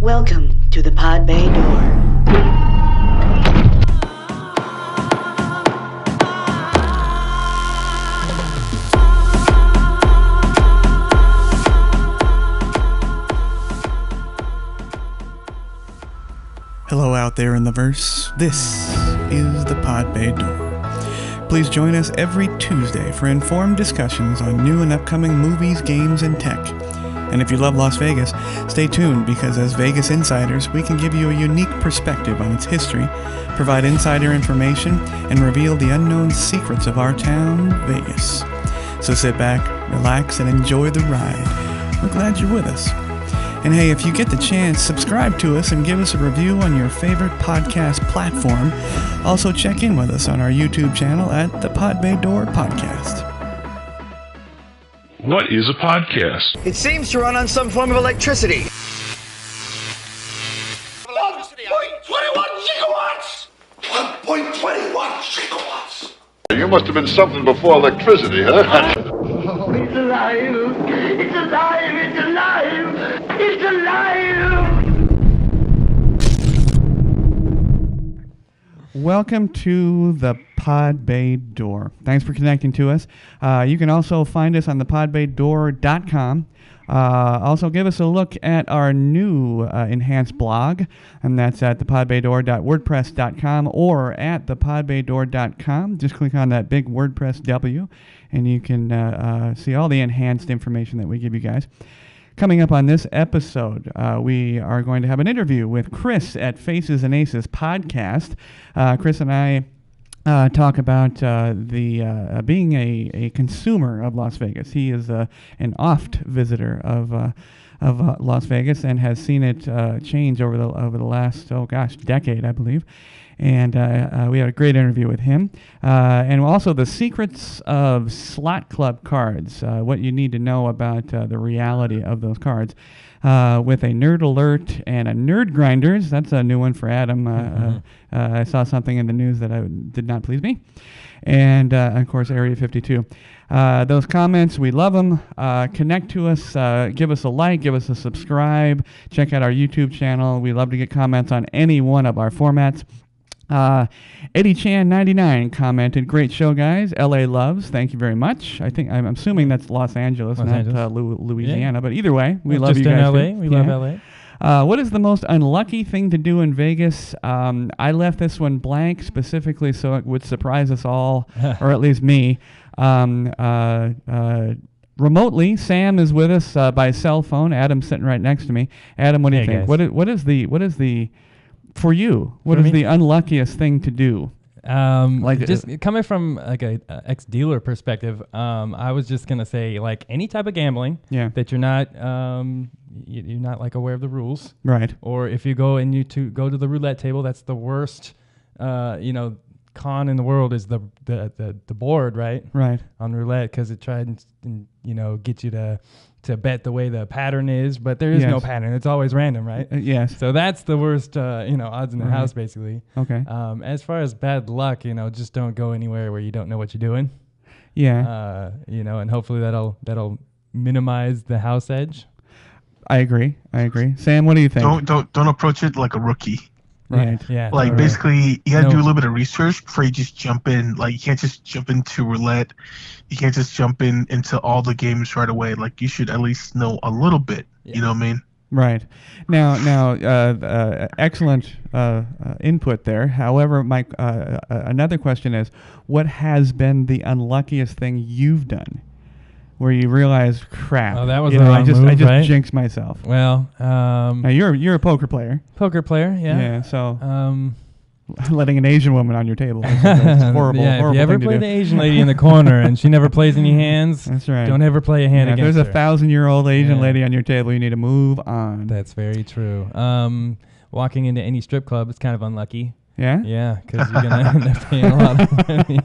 Welcome to the Pod Bay Door. Hello out there in the verse. This is the Pod Bay Door. Please join us every Tuesday for informed discussions on new and upcoming movies, games, and tech. And if you love Las Vegas, stay tuned because as Vegas insiders, we can give you a unique perspective on its history, provide insider information, and reveal the unknown secrets of our town, Vegas. So sit back, relax, and enjoy the ride. We're glad you're with us. And hey, if you get the chance, subscribe to us and give us a review on your favorite podcast platform. Also check in with us on our YouTube channel at the Pod Bay Door Podcast. What is a podcast? It seems to run on some form of electricity. 1.21 gigawatts! 1.21 gigawatts! You must have been something before electricity, huh? Oh, it's alive! It's alive! It's alive! It's alive! Welcome to the Pod Bay Door. Thanks for connecting to us. You can also find us on the podbaydoor.com. Also, give us a look at our new enhanced blog, and that's at thepodbaydoor.wordpress.com or at thepodbaydoor.com. Just click on that big WordPress W, and you can see all the enhanced information that we give you guys. Coming up on this episode, we are going to have an interview with Chris at Faces and Aces podcast. Chris and I talk about being a consumer of Las Vegas. He is an oft visitor of Las Vegas and has seen it change over the last decade, I believe. And we had a great interview with him. And also the secrets of slot club cards, what you need to know about the reality of those cards. With a nerd alert and a nerd grinders. That's a new one for Adam. I saw something in the news that did not please me. And, of course, Area 52. Those comments, we love them. Connect to us. Give us a like. Give us a subscribe. Check out our YouTube channel. We love to get comments on any one of our formats. Eddie Chan 99 commented, "Great show, guys. LA loves. Thank you very much." I'm assuming that's Los Angeles, not Louisiana. Yeah. But either way, we love you guys. Just in LA. Too. We love LA. What is the most unlucky thing to do in Vegas? I left this one blank specifically so it would surprise us all, or at least me. Remotely, Sam is with us by cell phone. Adam's sitting right next to me. Adam, what do you think? What is the for you, what is the unluckiest thing to do? Just coming from like a ex-dealer perspective, I was just gonna say like any type of gambling that you're not you're not like aware of the rules, right? Or if you go and go to the roulette table, that's the worst con in the world is the board, right? Right. On roulette because it tried and get you to bet the way the pattern is, but there is no pattern. It's always random, right? Yes. So that's the worst, odds in the house, basically. Okay. As far as bad luck, just don't go anywhere where you don't know what you're doing. Yeah. And hopefully that'll minimize the house edge. I agree. Sam, what do you think? Don't approach it like a rookie. Right. Yeah. Like basically, you got to do a little bit of research before you just jump in. Like you can't just jump into roulette. You can't just jump into all the games right away. Like you should at least know a little bit. Yeah. You know what I mean? Right. Now, excellent input there. However, Mike, another question is, what has been the unluckiest thing you've done? Where you realize, crap. Oh, that was I just right? jinxed myself. Well, now you're a poker player. Yeah. Yeah. So, letting an Asian woman on your table is horrible. Yeah. If you ever play the Asian lady in the corner and she never plays any hands, that's right. Don't ever play a hand against her. If there's a 1,000-year-old Asian lady on your table, you need to move on. That's very true. Walking into any strip club is kind of unlucky. Yeah. Yeah, because you're gonna end up paying a lot of money.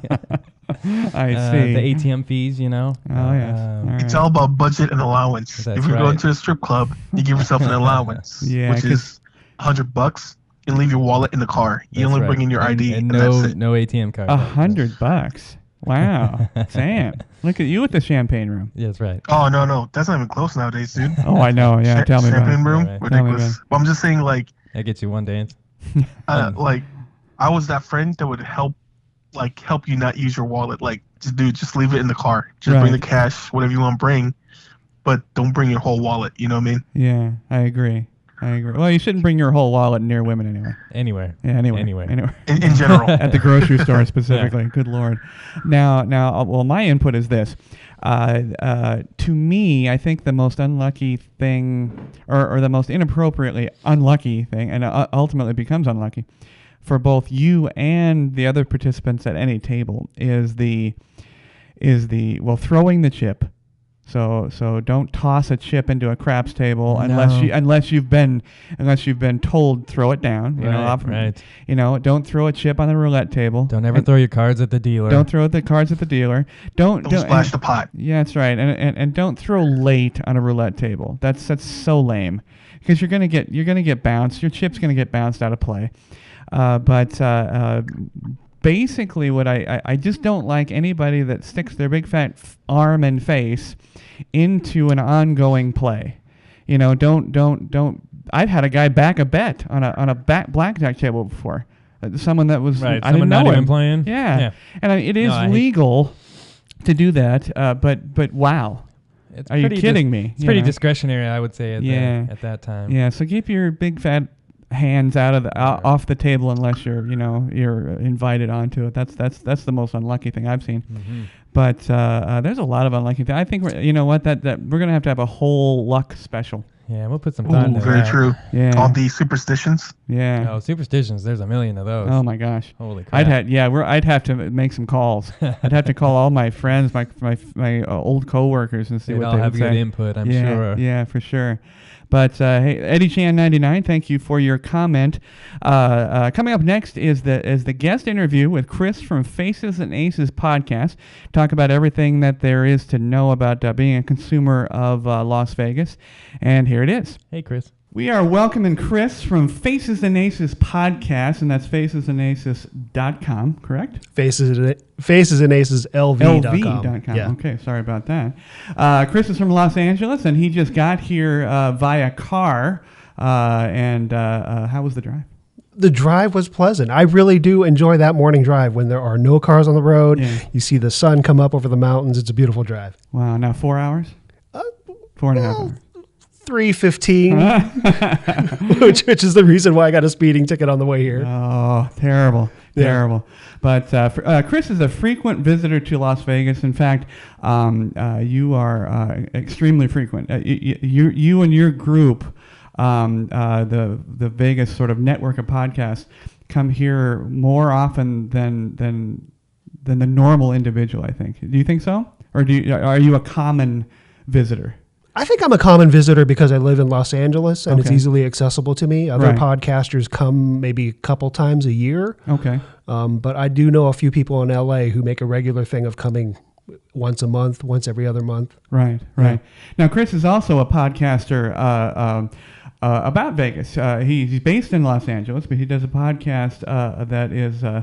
I see. The ATM fees, Oh, yes. It's all about budget and allowance. If you go into a strip club, you give yourself an allowance, which is $100, and leave your wallet in the car. You only bring in your ID, and that's it. no ATM card. $100. Wow. Sam, look at you with the champagne room. Yeah, that's right. Oh, no. That's not even close nowadays, dude. Oh, I know. Yeah, tell me about it. Champagne room? Right. Ridiculous. Well, I'm just saying, like... That gets you one dance. Like, I was that friend that would help you not use your wallet. Like, just leave it in the car. Just bring the cash, whatever you want to bring, but don't bring your whole wallet. You know what I mean? Yeah, I agree. Well, you shouldn't bring your whole wallet near women anyway. Anywhere. Yeah, anywhere. In general. At the grocery store specifically. Yeah. Good Lord. Now, well, my input is this. To me, I think the most unlucky thing, or the most inappropriately unlucky thing, and ultimately becomes unlucky, for both you and the other participants at any table is throwing the chip. So don't toss a chip into a craps table unless you've been told throw it down. Right. Don't throw a chip on the roulette table. Don't ever throw your cards at the dealer. Don't throw the cards at the dealer. Don't splash the pot. Yeah, that's right. And don't throw late on a roulette table. That's so lame, because you're gonna get bounced. Your chip's gonna get bounced out of play. Basically, what I just don't like anybody that sticks their big fat arm and face into an ongoing play. Don't. I've had a guy back a bet on a blackjack table before. Someone that was I didn't know him playing. Yeah. And it is legal to do that. But wow. Are you kidding me? It's pretty discretionary, I would say, at that time. Yeah. So keep your big fat hands out of off the table unless you're invited onto it. That's the most unlucky thing I've seen. Mm-hmm. But there's a lot of unlucky things. I think that we're gonna have to have a whole luck special. Yeah, we'll put some thought into very that. true. Yeah. All the superstitions. Yeah. Oh, superstitions. There's a million of those. Oh my gosh. Holy crap. I'd have to make some calls. I'd have to call all my friends, my old coworkers, and see what they would say. They'd all have good input, I'm sure. Yeah, for sure. But hey, Eddie Chan 99, thank you for your comment. Coming up next is the guest interview with Chris from Faces and Aces podcast. Talk about everything that there is to know about being a consumer of Las Vegas. And here it is. Hey, Chris. We are welcoming Chris from Faces and Aces podcast, and that's facesandaces.com, correct? facesandaceslv.com. Yeah. Okay, sorry about that. Chris is from Los Angeles, and he just got here via car. How was the drive? The drive was pleasant. I really do enjoy that morning drive when there are no cars on the road. Yeah. You see the sun come up over the mountains. It's a beautiful drive. Wow. Now 4 hours? 4.5 hours. 3:15, which is the reason why I got a speeding ticket on the way here. Oh, terrible. But Chris is a frequent visitor to Las Vegas. In fact, you are extremely frequent. You and your group, the Vegas sort of network of podcasts, come here more often than the normal individual, I think. Do you think so? Or are you a common visitor? I think I'm a common visitor because I live in Los Angeles and it's easily accessible to me. Other podcasters come maybe a couple times a year. Okay. But I do know a few people in LA who make a regular thing of coming once a month, once every other month. Right. Yeah. Now, Chris is also a podcaster about Vegas. He's based in Los Angeles, but he does a podcast that is, I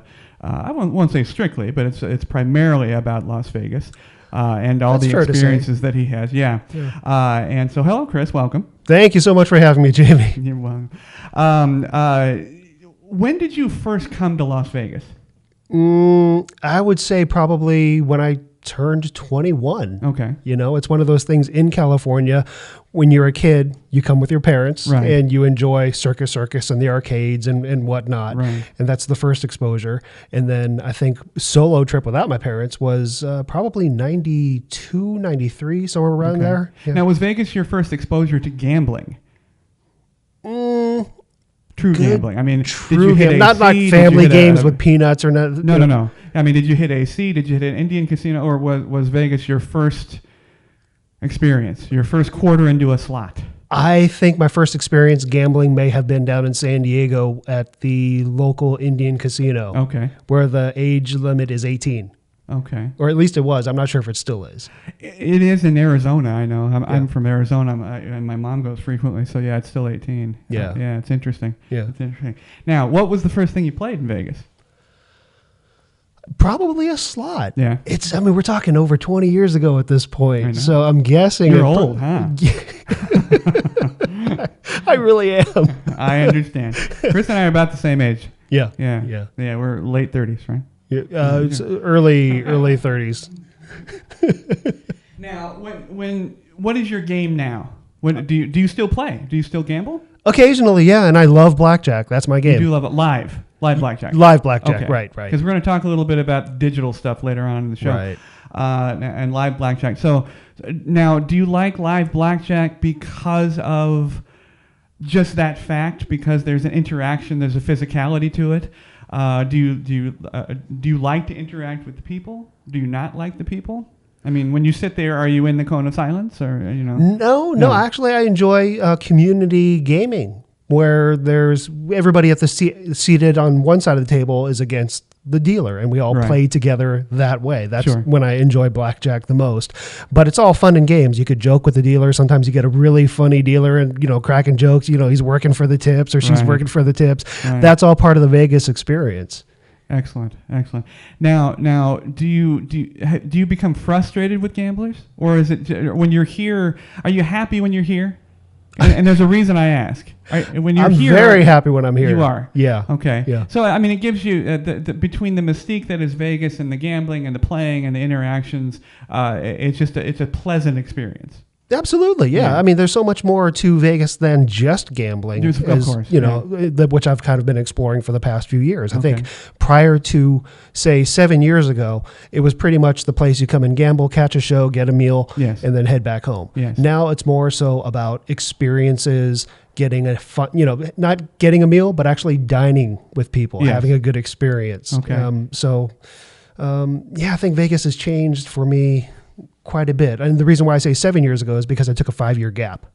won't say strictly, but it's primarily about Las Vegas. And all the experiences that he has. Yeah. And so, hello, Chris. Welcome. Thank you so much for having me, Jamey. You're welcome. When did you first come to Las Vegas? I would say probably when I turned 21. Okay. It's one of those things in California. When you're a kid, you come with your parents and you enjoy Circus and the arcades and whatnot. Right. And that's the first exposure. And then I think solo trip without my parents was probably 92, 93, somewhere around there. Yeah. Now, was Vegas your first exposure to gambling? True gambling. I mean, did you hit AC? Not like family games with peanuts or not. No. I mean, did you hit AC? Did you hit an Indian casino? Or was Vegas your first experience, your first quarter into a slot? I think my first experience gambling may have been down in San Diego at the local Indian casino. Okay. Where the age limit is 18. Okay. Or at least it was. I'm not sure if it still is. It is in Arizona, I know. I'm from Arizona, and my mom goes frequently, so yeah, it's still 18. Yeah. Yeah, it's interesting. Yeah. It's interesting. Now, what was the first thing you played in Vegas? Probably a slot. Yeah. I mean, we're talking over 20 years ago at this point. So I'm guessing. You're old, huh? I really am. I understand. Chris and I are about the same age. Yeah. Yeah. We're late 30s, right? Yeah. It's early 30s. Now, what is your game now? Do you still play? Do you still gamble? Occasionally, yeah, and I love blackjack. That's my game. You do love it live blackjack. Live blackjack, okay. Right. Because we're going to talk a little bit about digital stuff later on in the show, right? And live blackjack. So now, do you like live blackjack because of just that fact? Because there's an interaction, there's a physicality to it. Do you like to interact with the people? Do you not like the people? I mean, when you sit there, are you in the cone of silence, or No. Actually, I enjoy community gaming, where there's everybody at the seated on one side of the table is against the dealer, and we all play together that way. That's when I enjoy blackjack the most. But it's all fun and games. You could joke with the dealer. Sometimes you get a really funny dealer and cracking jokes. He's working for the tips or she's working for the tips. Right. That's all part of the Vegas experience. Excellent. Now, do you become frustrated with gamblers, or is it when you're here? Are you happy when you're here? And there's a reason I ask. When you're here, I'm very happy when I'm here. You are. Yeah. Okay. Yeah. So I mean, it gives you between the mystique that is Vegas and the gambling and the playing and the interactions. It's a pleasant experience. Absolutely, yeah. I mean, there's so much more to Vegas than just gambling, of course, which I've kind of been exploring for the past few years. I think prior to, say, 7 years ago, it was pretty much the place you come and gamble, catch a show, get a meal, and then head back home. Yes. Now it's more so about experiences, getting a fun, not getting a meal, but actually dining with people, having a good experience. Okay. I think Vegas has changed for me quite a bit. And the reason why I say 7 years ago is because I took a 5-year gap.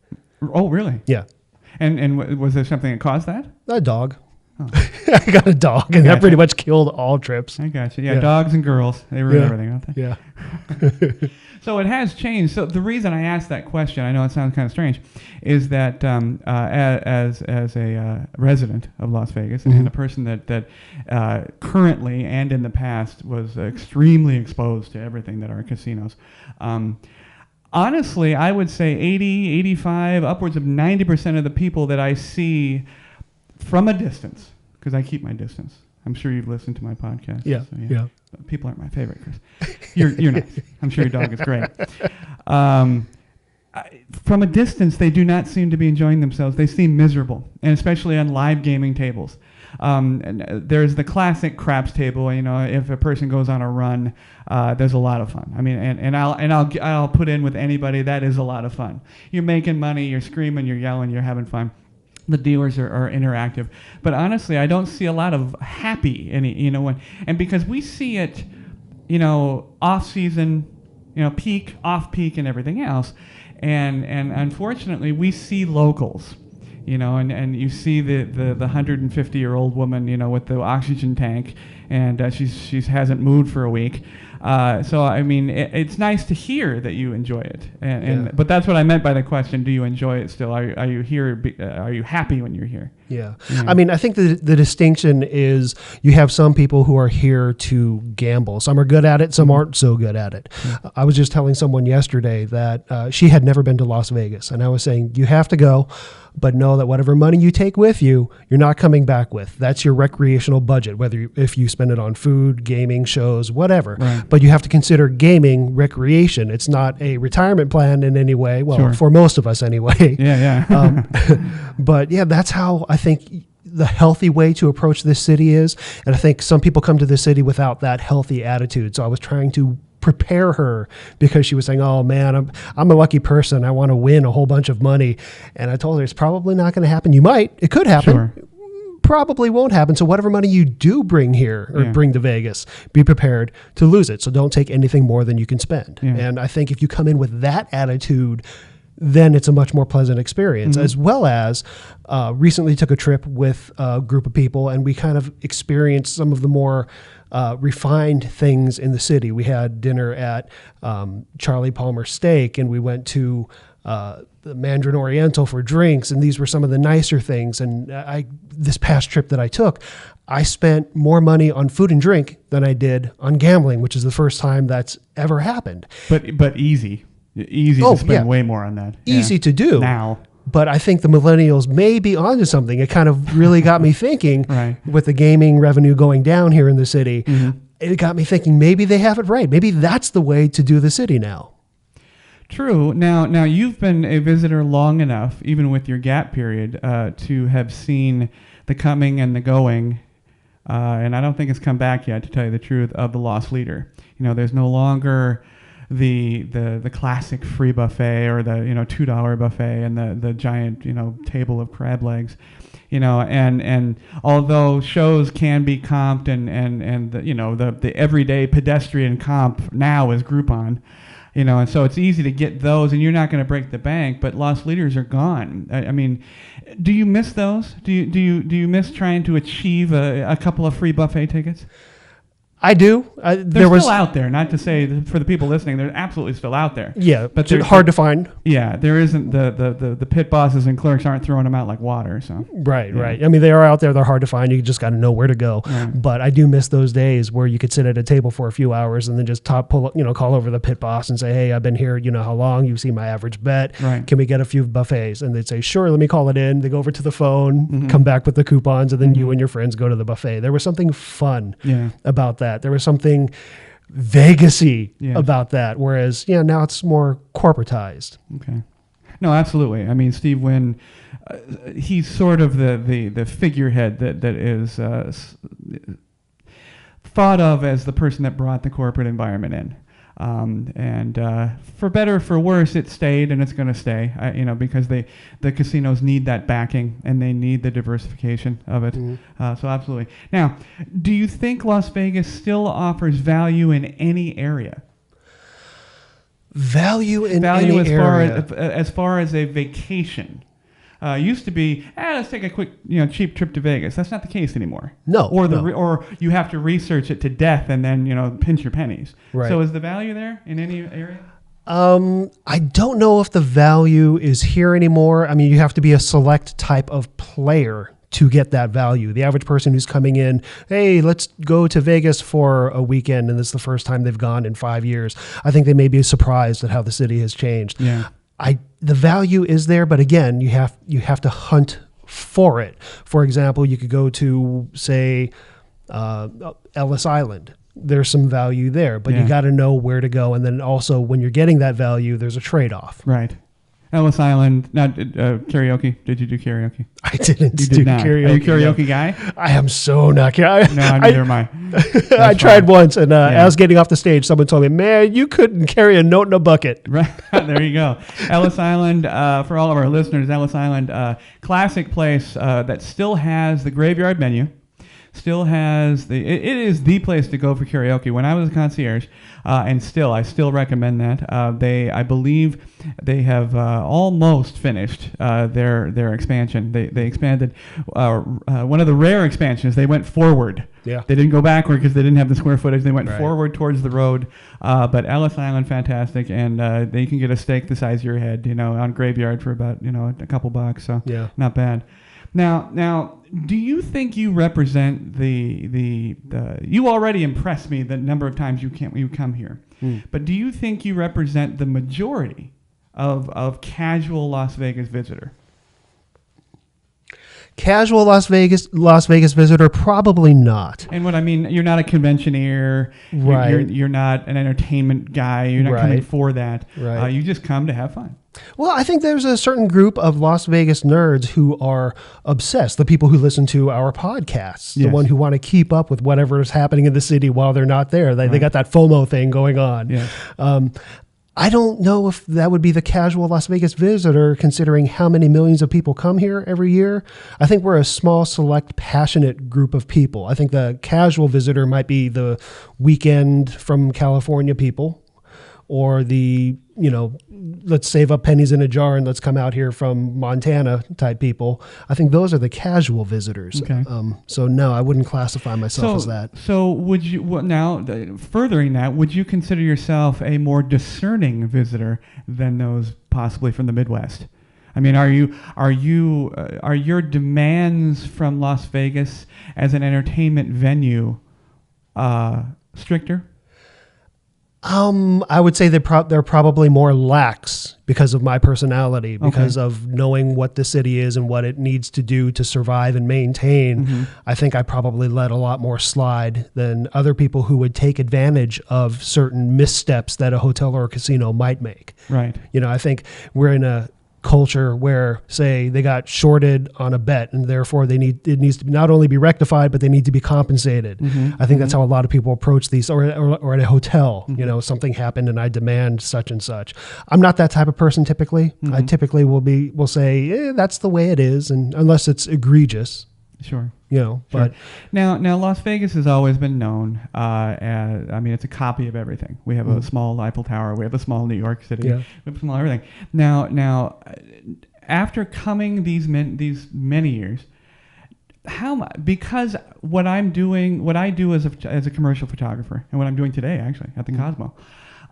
Oh, really? Yeah. And was there something that caused that? A dog. Oh. I got a dog, and that pretty much killed all trips. I got you. Yeah, dogs and girls, they ruin everything, don't they? Yeah. So it has changed. So the reason I asked that question, I know it sounds kind of strange, is that as a resident of Las Vegas and a person that currently and in the past was extremely exposed to everything that are casinos, honestly, I would say 80, 85, upwards of 90% of the people that I see from a distance, because I keep my distance. I'm sure you've listened to my podcast. Yeah, so yeah. People aren't my favorite, Chris. You're nice. I'm sure your dog is great. From a distance, they do not seem to be enjoying themselves. They seem miserable, and especially on live gaming tables. And there's the classic craps table. If a person goes on a run, there's a lot of fun. I mean, and I'll put in with anybody. That is a lot of fun. You're making money. You're screaming. You're yelling. You're having fun. The dealers are interactive, but honestly, I don't see a lot of happy and because we see it, off season, peak, off peak, and everything else, and unfortunately, we see locals, and you see the 150-year-old woman, with the oxygen tank, and she hasn't moved for a week. So I mean, it's nice to hear that you enjoy it, but that's what I meant by the question. Do you enjoy it still? Are you here? Are you happy when you're here? Yeah. I mean, I think the distinction is you have some people who are here to gamble. Some are good at it, some aren't so good at it. I was just telling someone yesterday that she had never been to Las Vegas, and I was saying, you have to go, but know that whatever money you take with you, you're not coming back with. That's your recreational budget, if you spend it on food, gaming, shows, whatever. Right. But you have to consider gaming recreation. It's not a retirement plan in any way. Well, sure. For most of us anyway. Yeah. But yeah, that's how I think the healthy way to approach this city is. And I think some people come to this city without that healthy attitude. So I was trying to prepare her because she was saying, oh man, I'm a lucky person. I want to win a whole bunch of money. And I told her it's probably not going to happen. You might. It could happen. Sure. Probably won't happen. So whatever money you do bring here or bring to Vegas, be prepared to lose it. So don't take anything more than you can spend. Yeah. And I think if you come in with that attitude, then it's a much more pleasant experience. As well as recently took a trip with a group of people, and we kind of experienced some of the more refined things in the city. We had dinner at Charlie Palmer Steak, and we went to the Mandarin Oriental for drinks, and these were some of the nicer things. And this past trip that I took, I spent more money on food and drink than I did on gambling, which is the first time that's ever happened. But easy to spend way more on that. Easy to do now. But I think the millennials may be onto something. It kind of really got me thinking with the gaming revenue going down here in the city. Mm-hmm. It got me thinking maybe they have it right. Maybe that's the way to do the city now. True. Now you've been a visitor long enough, even with your gap period, to have seen the coming and the going, and I don't think it's come back yet, to tell you the truth, of the Lost Leader. There's no longer the classic free buffet or the $2 buffet and the giant table of crab legs. And although shows can be comped and the everyday pedestrian comp now is Groupon. And so it's easy to get those, and you're not going to break the bank. But Lost Leaders are gone. I mean, do you miss those? Do you miss trying to achieve a couple of free buffet tickets? I do. They're still out there. Not to say for the people listening, they're absolutely still out there. Yeah, but they're hard to find. Yeah, there isn't the pit bosses and clerks aren't throwing them out like water. So right. I mean, they are out there. They're hard to find. You just got to know where to go. Right. But I do miss those days where you could sit at a table for a few hours and then just call over the pit boss and say, "Hey, I've been here. How long? You've seen my average bet. Right. Can we get a few buffets?" And they'd say, "Sure. Let me call it in." They go over to the phone, come back with the coupons, and then you and your friends go to the buffet. There was something fun about that. There was something Vegas-y about that, whereas now it's more corporatized. Okay. No, absolutely. I mean, Steve Wynn, he's sort of the figurehead that is thought of as the person that brought the corporate environment in. And for better or for worse, it stayed, and it's going to stay. Because the casinos need that backing, and they need the diversification of it. Mm-hmm. So absolutely. Now, do you think Las Vegas still offers value in any area? Value in any area. As far as a vacation. Used to be, let's take a quick, cheap trip to Vegas. That's not the case anymore. No. Or you have to research it to death and then, pinch your pennies. Right. So is the value there in any area? I don't know if the value is here anymore. I mean, you have to be a select type of player to get that value. The average person who's coming in, hey, let's go to Vegas for a weekend, and this is the first time they've gone in 5 years. I think they may be surprised at how the city has changed. Yeah. The value is there, but again, you have to hunt for it. For example, you could go to, say, Ellis Island. There's some value there, but you got to know where to go. And then also, when you're getting that value, there's a trade-off. Right. Ellis Island, not karaoke. Did you do karaoke? I didn't do karaoke. Are you a karaoke guy? I am so not karaoke. No, neither am I. I tried once, and I was getting off the stage. Someone told me, "Man, you couldn't carry a note in a bucket." Right. There you go. Ellis Island, for all of our listeners, Ellis Island, classic place that still has the graveyard menu. Still has it is the place to go for karaoke. When I was a concierge, I still recommend that. I believe they have almost finished their expansion. They expanded one of the rare expansions. They went forward. Yeah. They didn't go backward because they didn't have the square footage. They went forward towards the road. But Ellis Island, fantastic, and they can get a steak the size of your head, on Graveyard for about a couple bucks. So not bad. Now, do you think you represent the you already impress me the number of times you come here, but do you think you represent the majority of casual Las Vegas visitor? Casual Las Vegas visitor, probably not. And what I mean, you're not a conventioneer, right? You're not an entertainment guy. You're not coming for that. Right. You just come to have fun. Well, I think there's a certain group of Las Vegas nerds who are obsessed. The people who listen to our podcasts, the one who want to keep up with whatever is happening in the city while they're not there. They got that FOMO thing going on. Yeah. I don't know if that would be the casual Las Vegas visitor, considering how many millions of people come here every year. I think we're a small, select, passionate group of people. I think the casual visitor might be the weekend from California people, or the, let's save up pennies in a jar and let's come out here from Montana type people. I think those are the casual visitors. Okay. So no, I wouldn't classify myself as that. So would you, furthering that, would you consider yourself a more discerning visitor than those possibly from the Midwest? I mean, are your demands from Las Vegas as an entertainment venue stricter? I would say they're probably more lax because of my personality, because of knowing what the city is and what it needs to do to survive and maintain. Mm-hmm. I think I probably let a lot more slide than other people who would take advantage of certain missteps that a hotel or a casino might make. Right. I think we're in a culture where, say, they got shorted on a bet and therefore it needs to not only be rectified, but they need to be compensated. Mm-hmm. I think that's how a lot of people approach these, or at a hotel, something happened and I demand such and such. I'm not that type of person typically. Mm-hmm. I typically will say, that's the way it is, and unless it's egregious. Sure. But now Las Vegas has always been known as, it's a copy of everything. We have a small Eiffel Tower. We have a small New York City. Yeah. We have small everything. Now, after coming these many years, because what I do as a commercial photographer, and what I'm doing today actually at the Cosmo,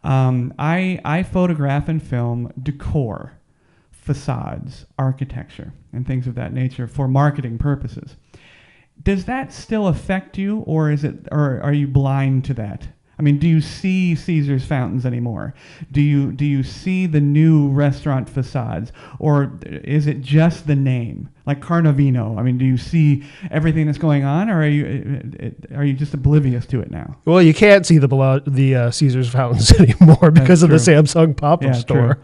I photograph and film decor, facades, architecture, and things of that nature for marketing purposes. Does that still affect you, or are you blind to that? I mean, do you see Caesar's fountains anymore? Do you see the new restaurant facades, or is it just the name, like Carnavino? I mean, do you see everything that's going on, or are you just oblivious to it now? Well, you can't see the Caesar's fountains anymore because of the Samsung pop-up store.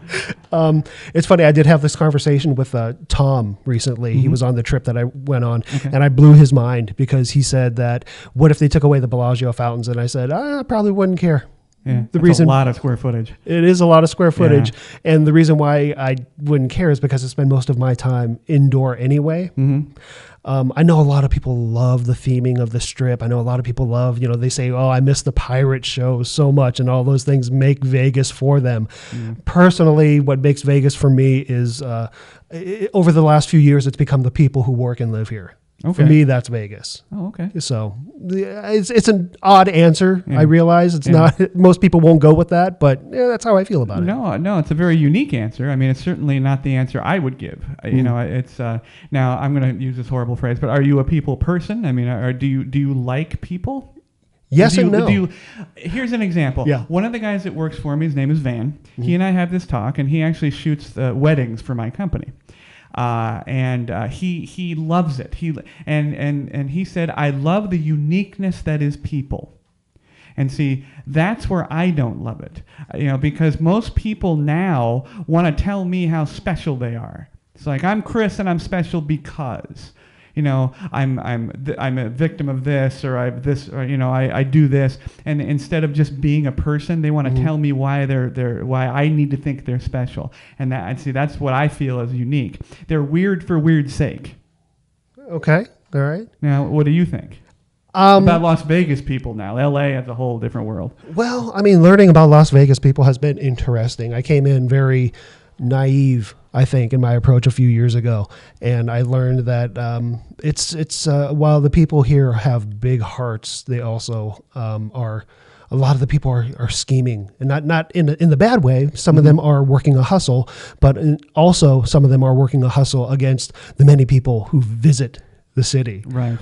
It's funny. I did have this conversation with Tom recently. Mm-hmm. He was on the trip that I went on, and I blew his mind because he said that, what if they took away the Bellagio fountains? And I said, I probably wouldn't care. Yeah, that's a lot of square footage. It is a lot of square footage. Yeah. And the reason why I wouldn't care is because I spend most of my time indoor anyway. Mm-hmm. I know a lot of people love the theming of the Strip. I know a lot of people love, they say, I miss the pirate show so much, and all those things make Vegas for them. Mm. Personally, what makes Vegas for me is over the last few years, it's become the people who work and live here. Okay. For me, that's Vegas. Oh, okay. So it's an odd answer. Yeah. I realize it's not. Most people won't go with that, but that's how I feel about it. No, it's a very unique answer. I mean, it's certainly not the answer I would give. It's now I'm going to use this horrible phrase, but are you a people person? I mean, do you like people? Yes and no. Here's an example. Yeah. One of the guys that works for me, his name is Van. Mm-hmm. He and I have this talk, and he actually shoots weddings for my company. He loves it. And he said, I love the uniqueness that is people. And see, that's where I don't love it. Because most people now want to tell me how special they are. It's like, I'm Chris and I'm special because, I'm a victim of this, or I do this. And instead of just being a person, they want to tell me why why I need to think they're special. And that's what I feel is unique. They're weird for weird's sake. Okay. All right. Now, what do you think? About Las Vegas people now. LA has a whole different world. Well, learning about Las Vegas people has been interesting. I came in very naive, I think, in my approach a few years ago, and I learned that it's while the people here have big hearts, they also are. A lot of the people are scheming, and not in the bad way. Some of them are working a hustle, but also some of them are working a hustle against the many people who visit the city. Right.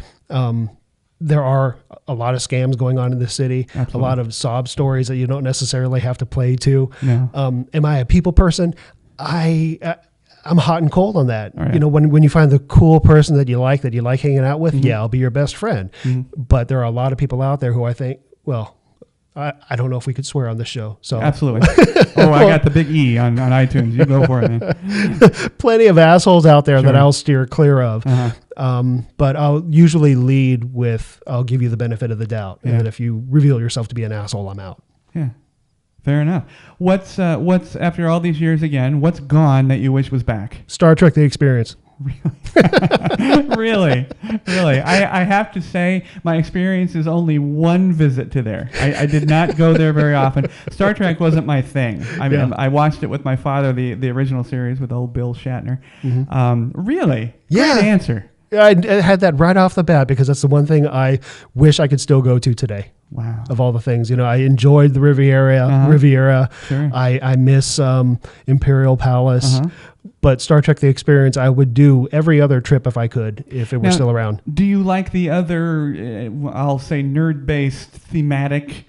There are a lot of scams going on in the city, Absolutely. A lot of sob stories that you don't necessarily have to play to. No. Am I a people person? I'm hot and cold on that. Right. When you find the cool person that you like hanging out with, yeah, I'll be your best friend. Mm-hmm. But there are a lot of people out there who I think, I don't know if we could swear on this show. So Absolutely. I got the big E on iTunes. You go for it, man. Plenty of assholes out there that I'll steer clear of. Uh-huh. But I'll usually lead with, I'll give you the benefit of the doubt. Yeah. And then if you reveal yourself to be an asshole, I'm out. Yeah. Fair enough. What's after all these years again, what's gone that you wish was back? Star Trek: The Experience. Really? Really, I have to say my experience is only one visit to there. I did not go there very often. Star Trek wasn't my thing. I mean, I watched it with my father, the original series with old Bill Shatner. Really? Yeah. Great answer. I had that right off the bat because that's the one thing I wish I could still go to today. Wow. Of all the things, I enjoyed the Riviera. Sure. I miss Imperial Palace. But Star Trek The Experience, I would do every other trip if I could, if it were still around. Do you like the other, I'll say nerd-based thematic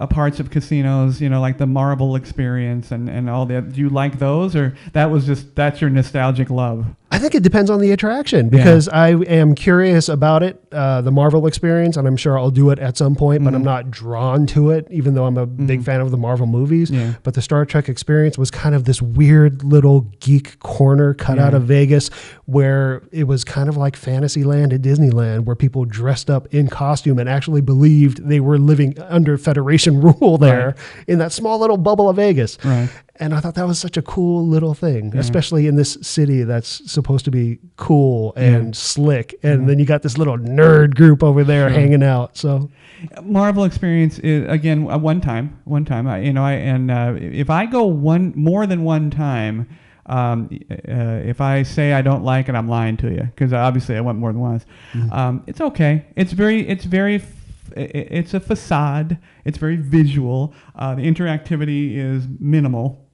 parts of casinos, like the Marvel Experience and all that? Do you like those, or that's your nostalgic love? I think it depends on the attraction because I am curious about it, the Marvel Experience, and I'm sure I'll do it at some point, but I'm not drawn to it, even though I'm a big fan of the Marvel movies. Yeah. But the Star Trek Experience was kind of this weird little geek corner cut out of Vegas where it was kind of like Fantasyland at Disneyland, where people dressed up in costume and actually believed they were living under Federation rule there in that small little bubble of Vegas. Right. And I thought that was such a cool little thing, especially in this city that's supposed to be cool and slick. And then you got this little nerd group over there hanging out. So, Marvel Experience is, again, one time. If I go more than one time, if I say I don't like it, I'm lying to you, because obviously I went more than once. It's okay. It's a facade. It's very visual. The interactivity is minimal.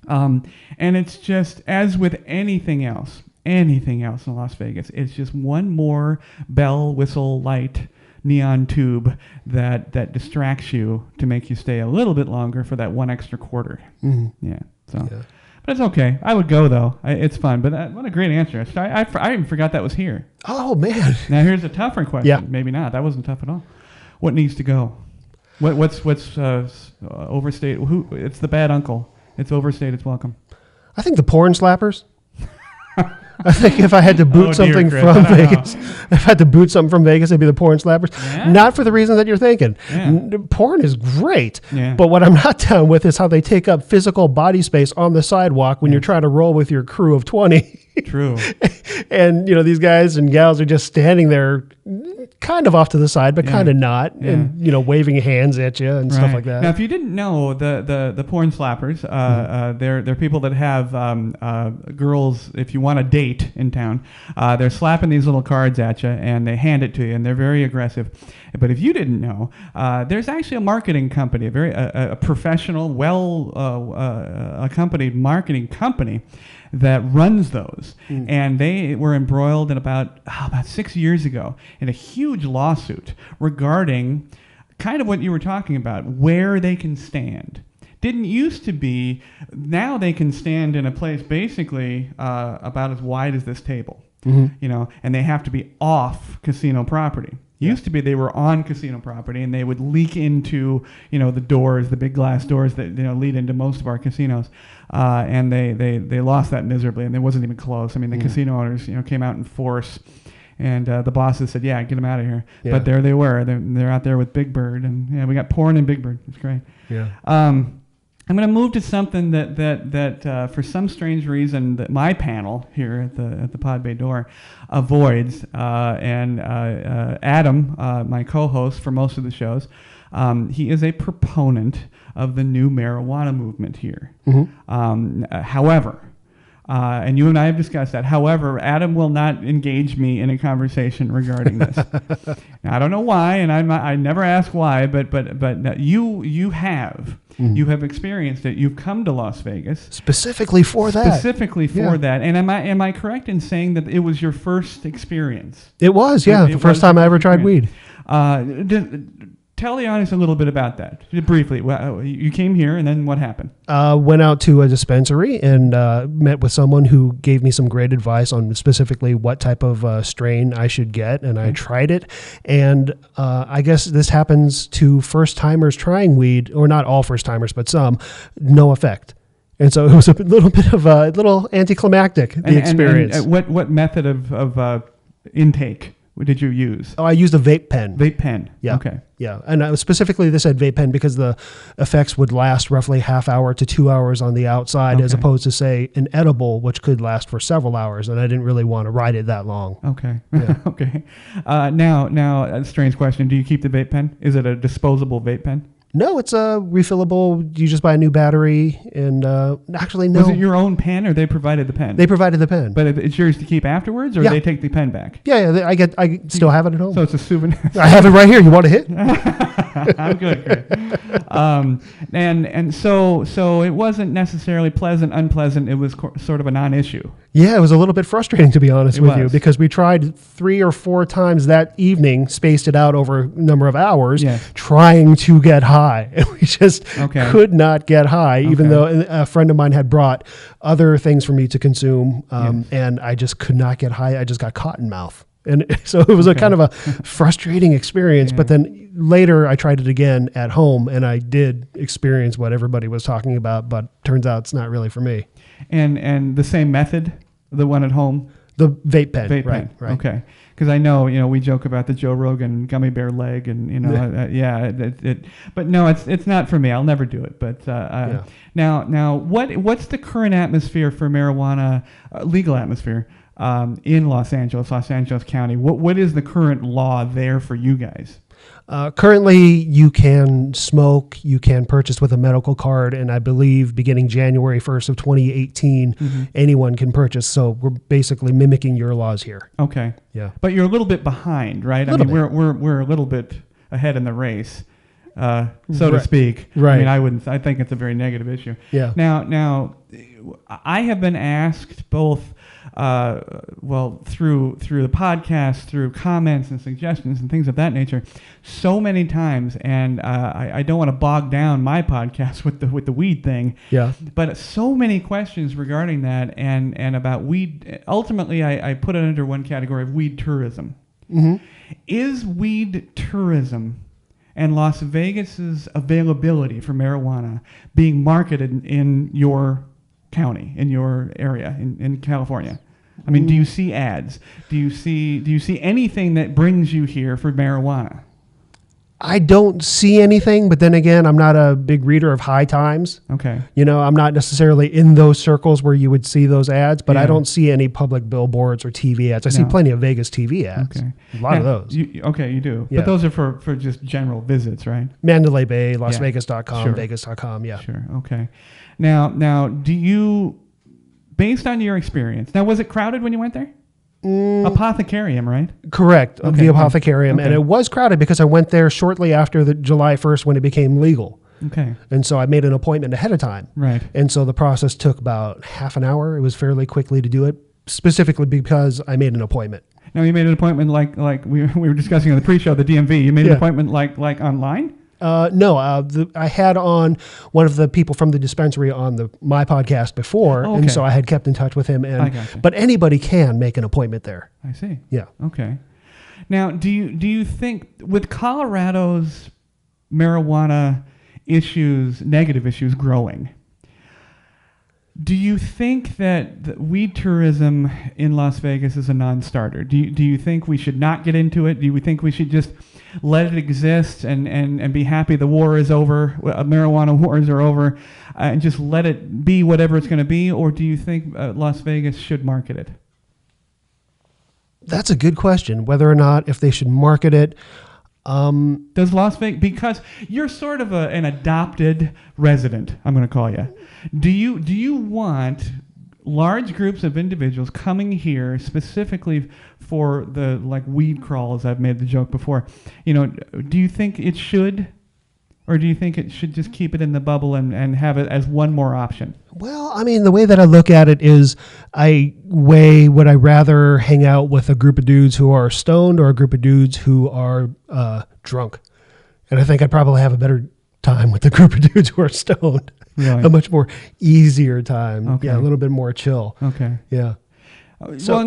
And it's just, as with anything else in Las Vegas, it's just one more bell, whistle, light, neon tube that distracts you to make you stay a little bit longer for that one extra quarter. But it's okay. I would go, though. It's fun. But what a great answer. I even forgot that was here. Oh, man. Now here's a tougher question. Yeah. Maybe not. That wasn't tough at all. What needs to go? What's overstated? It's the bad uncle. It's overstayed its welcome. I think the porn slappers. I think if I had to boot something from Vegas, it'd be the porn slappers. Yeah. Not for the reason that you're thinking. Yeah. Porn is great, but what I'm not down with is how they take up physical body space on the sidewalk when you're trying to roll with your crew of 20. True. And these guys and gals are just standing there, kind of off to the side, but kind of not, and waving hands at you and stuff like that. Now, if you didn't know, the porn slappers, they're people that have girls. If you want a date in town, they're slapping these little cards at you, and they hand it to you, and they're very aggressive. But if you didn't know, there's actually a marketing company, a professional, accompanied marketing company that runs those. And they were embroiled in about 6 years ago in a huge lawsuit regarding kind of what you were talking about, where they can stand. Didn't used to be. Now they can stand in a place basically about as wide as this table, and they have to be off casino property. Used to be they were on casino property, and they would leak into the doors, the big glass doors that lead into most of our casinos, and they lost that miserably, and it wasn't even close. I mean, the casino owners came out in force, and the bosses said, "Yeah, get them out of here." Yeah. But there they were. They're out there with Big Bird, and we got porn and Big Bird. It's great. Yeah. I'm going to move to something that for some strange reason that my panel here at the Pod Bay Door avoids, and Adam, my co-host for most of the shows, he is a proponent of the new marijuana movement here. However, and you and I have discussed that. However, Adam will not engage me in a conversation regarding this. Now, I don't know why, and I never ask why, but you have. You have experienced it. You've come to Las Vegas specifically for that. And am I correct in saying that it was your first experience? It was, the first time I ever tried weed. Tell the audience a little bit about that, briefly. You came here, and then what happened? Went out to a dispensary and met with someone who gave me some great advice on specifically what type of strain I should get, and I tried it. And I guess this happens to first-timers trying weed, or not all first-timers, but some, no effect. And so it was a little bit of a little anticlimactic, the experience. And what method of intake did you use? Oh, I used a vape pen. Vape pen. Yeah. Okay. Yeah. And specifically this said vape pen because the effects would last roughly half hour to 2 hours on the outside as opposed to, say, an edible, which could last for several hours. And I didn't really want to ride it that long. Okay. Yeah. Okay. Now, a strange question. Do you keep the vape pen? Is it a disposable vape pen? No, it's a refillable. You just buy a new battery, and actually, no. Was it your own pen, or they provided the pen? They provided the pen, but it's yours to keep afterwards, or they take the pen back? Yeah, I still have it at home. So it's a souvenir. I have it right here. You want to hit? I'm good, Chris. And so it wasn't necessarily pleasant, unpleasant. It was sort of a non-issue. Yeah, it was a little bit frustrating, to be honest with you, because we tried 3 or 4 times that evening, spaced it out over a number of hours, trying to get high. And we just could not get high, even though a friend of mine had brought other things for me to consume, and I just could not get high. I just got cotton mouth. And so it was a kind of a frustrating experience. But then later I tried it again at home, and I did experience what everybody was talking about, but turns out it's not really for me. And the same method, the one at home? The vape pen. Vape pen. Right. Okay. Because I know, we joke about the Joe Rogan gummy bear leg, and but no, it's not for me. I'll never do it. But now, what's the current atmosphere for marijuana, legal atmosphere, in Los Angeles County? What is the current law there for you guys? Currently, you can smoke, you can purchase with a medical card, and I believe beginning January 1st of 2018, anyone can purchase. So we're basically mimicking your laws here. Okay. Yeah. But you're a little bit behind, right? I mean, we're a little bit ahead in the race, so to speak. Right. I mean, I think it's a very negative issue. Yeah. Now, I have been asked both, through the podcast, through comments and suggestions and things of that nature, so many times, and I don't want to bog down my podcast with the weed thing. Yeah. But so many questions regarding that and about weed. Ultimately, I put it under one category of weed tourism. Mm-hmm. Is weed tourism and Las Vegas's availability for marijuana being marketed in your county, in your area, in California? I mean, do you see ads? Do you see anything that brings you here for marijuana? I don't see anything, but then again, I'm not a big reader of High Times. Okay. I'm not necessarily in those circles where you would see those ads, but I don't see any public billboards or TV ads. I see plenty of Vegas TV ads. Okay. A lot of those. You do. Yeah. But those are for just general visits, right? Mandalay Bay, LasVegas.com, Vegas.com, Sure, okay. Now, do you, based on your experience, now was it crowded when you went there? Apothecarium, right? Correct, okay, the Apothecarium. And it was crowded because I went there shortly after the July 1st when it became legal. Okay. And so I made an appointment ahead of time. Right. And so the process took about half an hour. It was fairly quickly to do it, specifically because I made an appointment. Now, you made an appointment like we were discussing on the pre-show, the DMV. You made an appointment like online? No, I had on one of the people from the dispensary on my podcast before, and so I had kept in touch with him. But anybody can make an appointment there. I see. Yeah. Okay. Now, do you think with Colorado's marijuana issues, negative issues growing, do you think that weed tourism in Las Vegas is a non-starter? Do you think we should not get into it? Do we think we should just let it exist and be happy the war is over, marijuana wars are over, and just let it be whatever it's going to be? Or do you think Las Vegas should market it? That's a good question, whether or not if they should market it. Does Las Vegas, because you're sort of an adopted resident, I'm going to call you. Do you want large groups of individuals coming here specifically for the weed crawls? I've made the joke before. Do you think it should, or do you think it should just keep it in the bubble and have it as one more option? Well, I mean, the way that I look at it is would I rather hang out with a group of dudes who are stoned or a group of dudes who are drunk? And I think I'd probably have a better time with the group of dudes who are stoned. Really? A much more easier time. Okay. Yeah, a little bit more chill. Okay. Yeah. So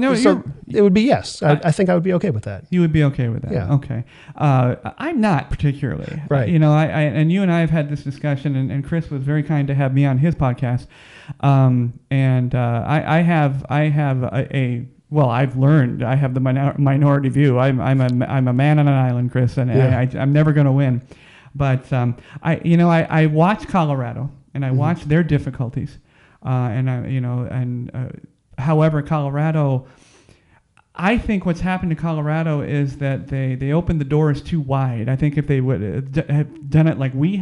it would be yes. I think I would be okay with that. You would be okay with that. Yeah. Okay. I'm not particularly. Right. I and you and I have had this discussion, and Chris was very kind to have me on his podcast. I have a Well, I've learned. I have the minority view. I'm a man on an island, Chris, and I'm never going to win. But I watch Colorado and I watch their difficulties, however, Colorado. I think what's happened to Colorado is that they opened the doors too wide. I think if they would have done it like we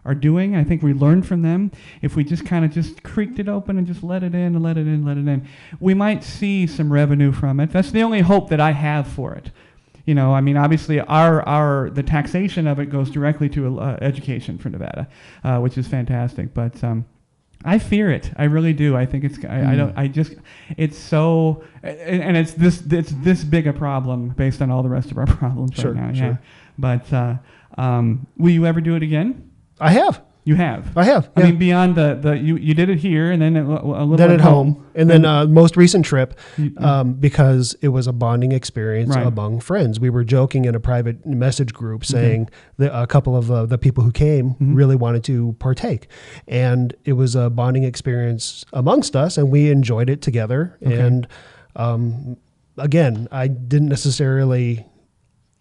are doing, I think we learned from them. If we just kind of just creaked it open and just let it in and let it in, we might see some revenue from it. That's the only hope that I have for it. Obviously the taxation of it goes directly to education for Nevada, which is fantastic. But I fear it. I really do. I think it's. It's so, and it's this big a problem based on all the rest of our problems right now. Yeah. But will you ever do it again? I have. You have. I have. Yeah. I mean, beyond you did it here and then a little then at home. And then most recent trip, because it was a bonding experience among friends. We were joking in a private message group saying that a couple of the people who came really wanted to partake. And it was a bonding experience amongst us, and we enjoyed it together. Okay. And again, I didn't necessarily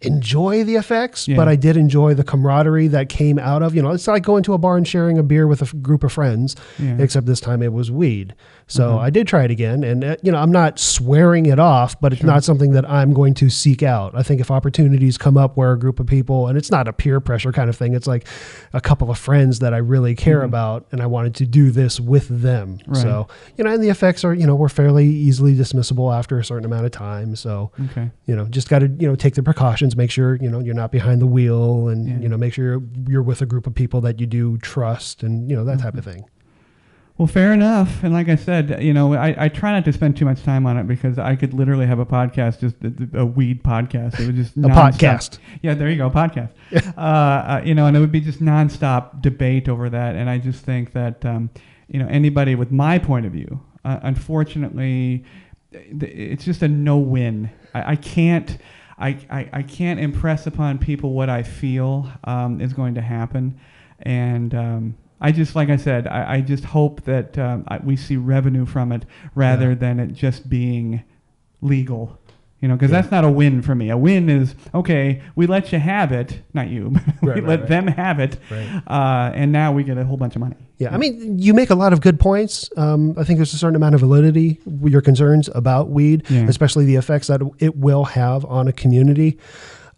enjoy the effects, but I did enjoy the camaraderie that came out of, it's like going to a bar and sharing a beer with a group of friends, except this time it was weed. So I did try it again, and I'm not swearing it off, but it's not something that I'm going to seek out. I think if opportunities come up where a group of people, and it's not a peer pressure kind of thing, it's like a couple of friends that I really care about, and I wanted to do this with them. Right. So, and the effects are, were fairly easily dismissible after a certain amount of time. So, just got to, take the precautions, make sure, you're not behind the wheel, and, make sure you're with a group of people that you do trust, and, that type of thing. Well, fair enough. And like I said, I try not to spend too much time on it because I could literally have a podcast, just a weed podcast. It would just a podcast. Yeah, there you go, podcast. And it would be just nonstop debate over that. And I just think that, anybody with my point of view, unfortunately, it's just a no-win. I can't impress upon people what I feel is going to happen, and I just, like I said, I just hope that we see revenue from it rather than it just being legal, because that's not a win for me. A win is, okay, we let you have it, not you, but we let them have it, and now we get a whole bunch of money. Yeah, I mean, you make a lot of good points. I think there's a certain amount of validity with your concerns about weed, especially the effects that it will have on a community.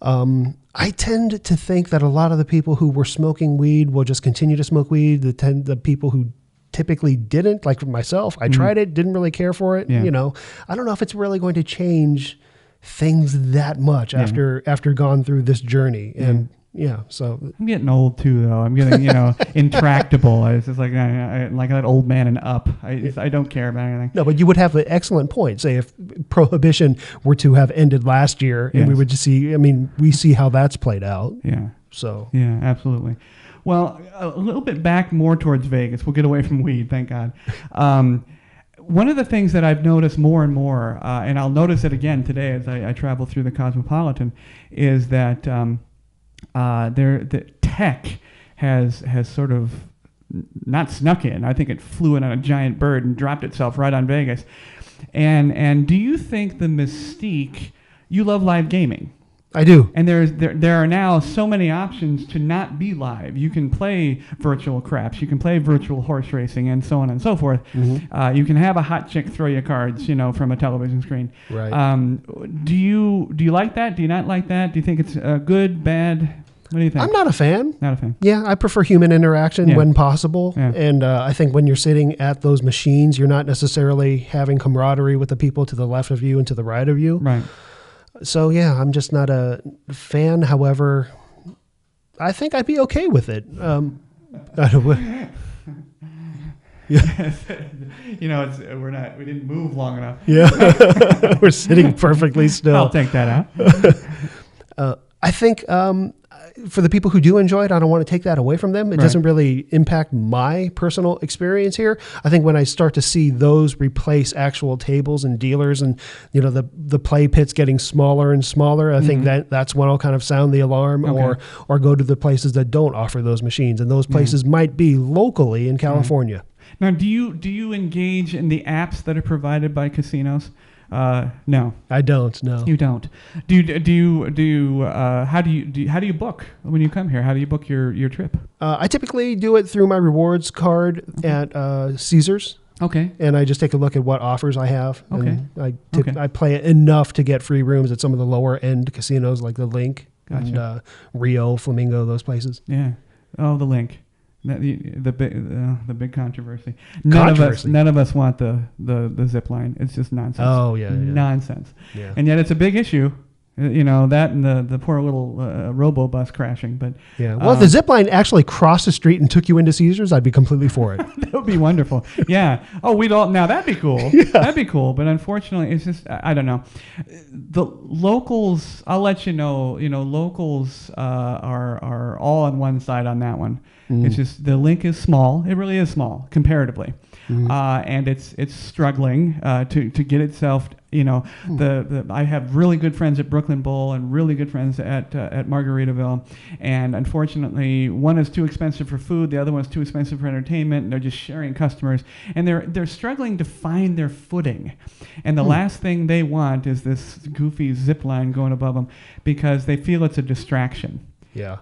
I tend to think that a lot of the people who were smoking weed will just continue to smoke weed. The people who typically didn't, like myself, I tried it, didn't really care for it. I don't know if it's really going to change things that much after gone through this journey. And so I'm getting old too, though. I'm getting, intractable. It's just like like that old man in Up. I don't care about anything. No, but you would have an excellent point. Say if prohibition were to have ended last year, and we would just see. I mean, we see how that's played out. Yeah. So. Yeah, absolutely. Well, a little bit back more towards Vegas. We'll get away from weed, thank God. One of the things that I've noticed more and more, and I'll notice it again today as I travel through the Cosmopolitan, is that. The tech has sort of not snuck in. I think it flew in on a giant bird and dropped itself right on Vegas. And do you think the mystique? You love live gaming. I do. And there are now so many options to not be live. You can play virtual craps. You can play virtual horse racing and so on and so forth. Mm-hmm. You can have a hot chick throw you cards, from a television screen. Right. Do you like that? Do you not like that? Do you think it's good, bad? What do you think? I'm not a fan. Not a fan. Yeah, I prefer human interaction when possible. Yeah. And I think when you're sitting at those machines, you're not necessarily having camaraderie with the people to the left of you and to the right of you. Right. So, yeah, I'm just not a fan. However, I think I'd be okay with it. We didn't move long enough. Yeah. We're sitting perfectly still. I'll take that out. I think for the people who do enjoy it, I don't want to take that away from them. It doesn't really impact my personal experience here. I think when I start to see those replace actual tables and dealers and, the play pits getting smaller and smaller, I think that's when I'll kind of sound the alarm or go to the places that don't offer those machines. And those places might be locally in California. Now, do you engage in the apps that are provided by casinos? No, I don't. No, you don't. How do you book when you come here? How do you book your trip? I typically do it through my rewards card at Caesars. Okay. And I just take a look at what offers I have. Okay. And I play it enough to get free rooms at some of the lower end casinos like the Link and Rio, Flamingo, those places. Yeah. Oh, the Link. The big controversy. None of us want the zip line. It's just nonsense. Oh yeah. Nonsense. Yeah. And yet it's a big issue. That and the poor little robo bus crashing. But yeah, well, if the zip line actually crossed the street and took you into Caesars, I'd be completely for it. That would be wonderful. Yeah. Oh, now that'd be cool. Yeah. That'd be cool. But unfortunately, it's just I don't know. The locals, I'll let you know. Locals are all on one side on that one. Mm. It's just the Link is small. It really is small comparatively, and it's struggling to get itself. I have really good friends at Brooklyn Bowl and really good friends at Margaritaville, and unfortunately, one is too expensive for food, the other one's too expensive for entertainment, and they're just sharing customers, and they're struggling to find their footing, and the last thing they want is this goofy zip line going above them because they feel it's a distraction. Yeah.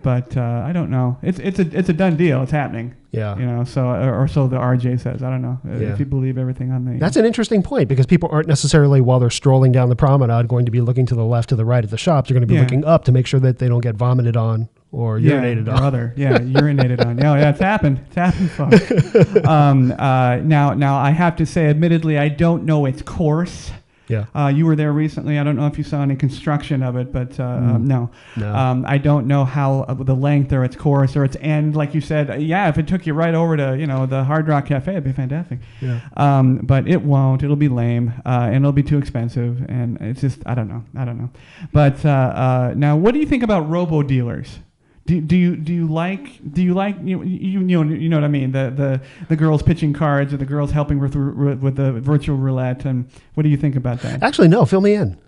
But I don't know. It's a done deal. It's happening. Yeah. So or so the RJ says. I don't know if you believe everything on the. That's an interesting point because people aren't necessarily while they're strolling down the promenade going to be looking to the left to the right at the shops. They're going to be looking up to make sure that they don't get vomited on or urinated on. Urinated on. Yeah, it's happened. It's happened, folks. Now I have to say, admittedly, I don't know its course. Yeah. You were there recently. I don't know if you saw any construction of it, but no. I don't know how the length or its course or its end, like you said. If it took you right over to the Hard Rock Cafe, it'd be fantastic. Yeah. But it won't. It'll be lame, and it'll be too expensive, and it's just I don't know. But now, what do you think about robo dealers? Do you like you know what I mean, the girls pitching cards or the girls helping with the virtual roulette, and what do you think about that? Actually, no, fill me in.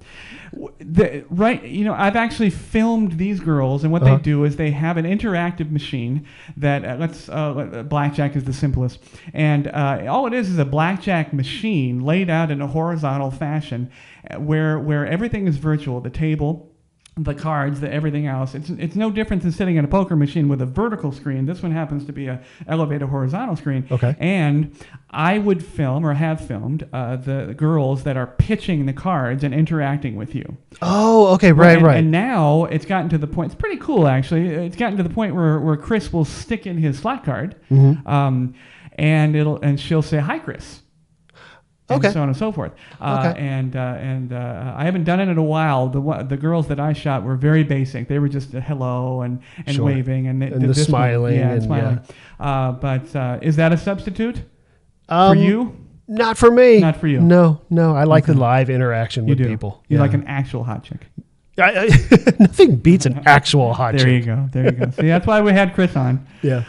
I've actually filmed these girls, and what they do is they have an interactive machine that blackjack is the simplest, and all it is a blackjack machine laid out in a horizontal fashion, where everything is virtual. The table, the cards, everything else. It's no different than sitting at a poker machine with a vertical screen. This one happens to be a elevated horizontal screen. Okay. And I would film or have filmed the girls that are pitching the cards and interacting with you. Oh, okay, right. And now it's gotten to the point. It's pretty cool, actually. It's gotten to the point where Chris will stick in his slot card, and she'll say, "Hi, Chris." And so on and so forth. And I haven't done it in a while. The girls that I shot were very basic. They were just hello and waving and the smiling. Smiling. But is that a substitute for you? Not for me. Not for you. No. I like the live interaction with people. You like an actual hot chick. Nothing beats an actual hot chick. There you go. See, that's why we had Chris on. Yeah.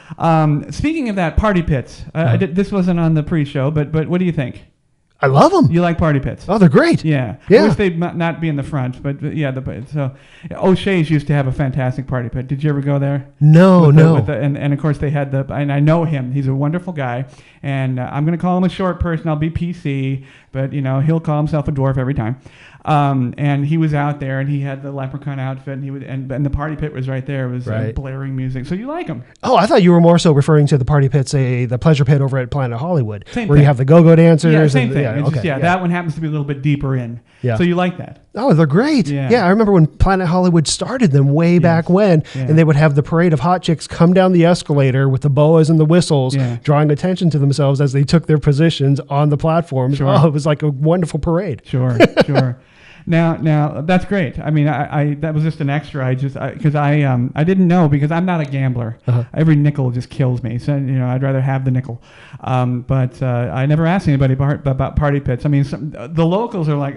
Speaking of that, party pits. This wasn't on the pre-show, but what do you think? I love them. You like party pits? Oh, they're great. Yeah. I wish they'd not be in the front, but so O'Shea's used to have a fantastic party pit. Did you ever go there? No. And of course they had and I know him. He's a wonderful guy, and I'm going to call him a short person. I'll be PC, but he'll call himself a dwarf every time. And he was out there, and he had the leprechaun outfit, and the party pit was right there. It was blaring music. So you like him? Oh, I thought you were more so referring to the party pits, the pleasure pit over at Planet Hollywood, same where thing. You have the go-go dancers. Yeah, same thing. Okay, that one happens to be a little bit deeper in. Yeah. So you like that? Oh, they're great. Yeah, I remember when Planet Hollywood started them way back when, and they would have the parade of hot chicks come down the escalator with the boas and the whistles, drawing attention to themselves as they took their positions on the platforms. Sure. Oh, it was like a wonderful parade. Sure. Now that's great. I mean, I that was just an extra. I didn't know because I'm not a gambler. Every nickel just kills me. So I'd rather have the nickel. But I never asked anybody about party pits. I mean, the locals are like,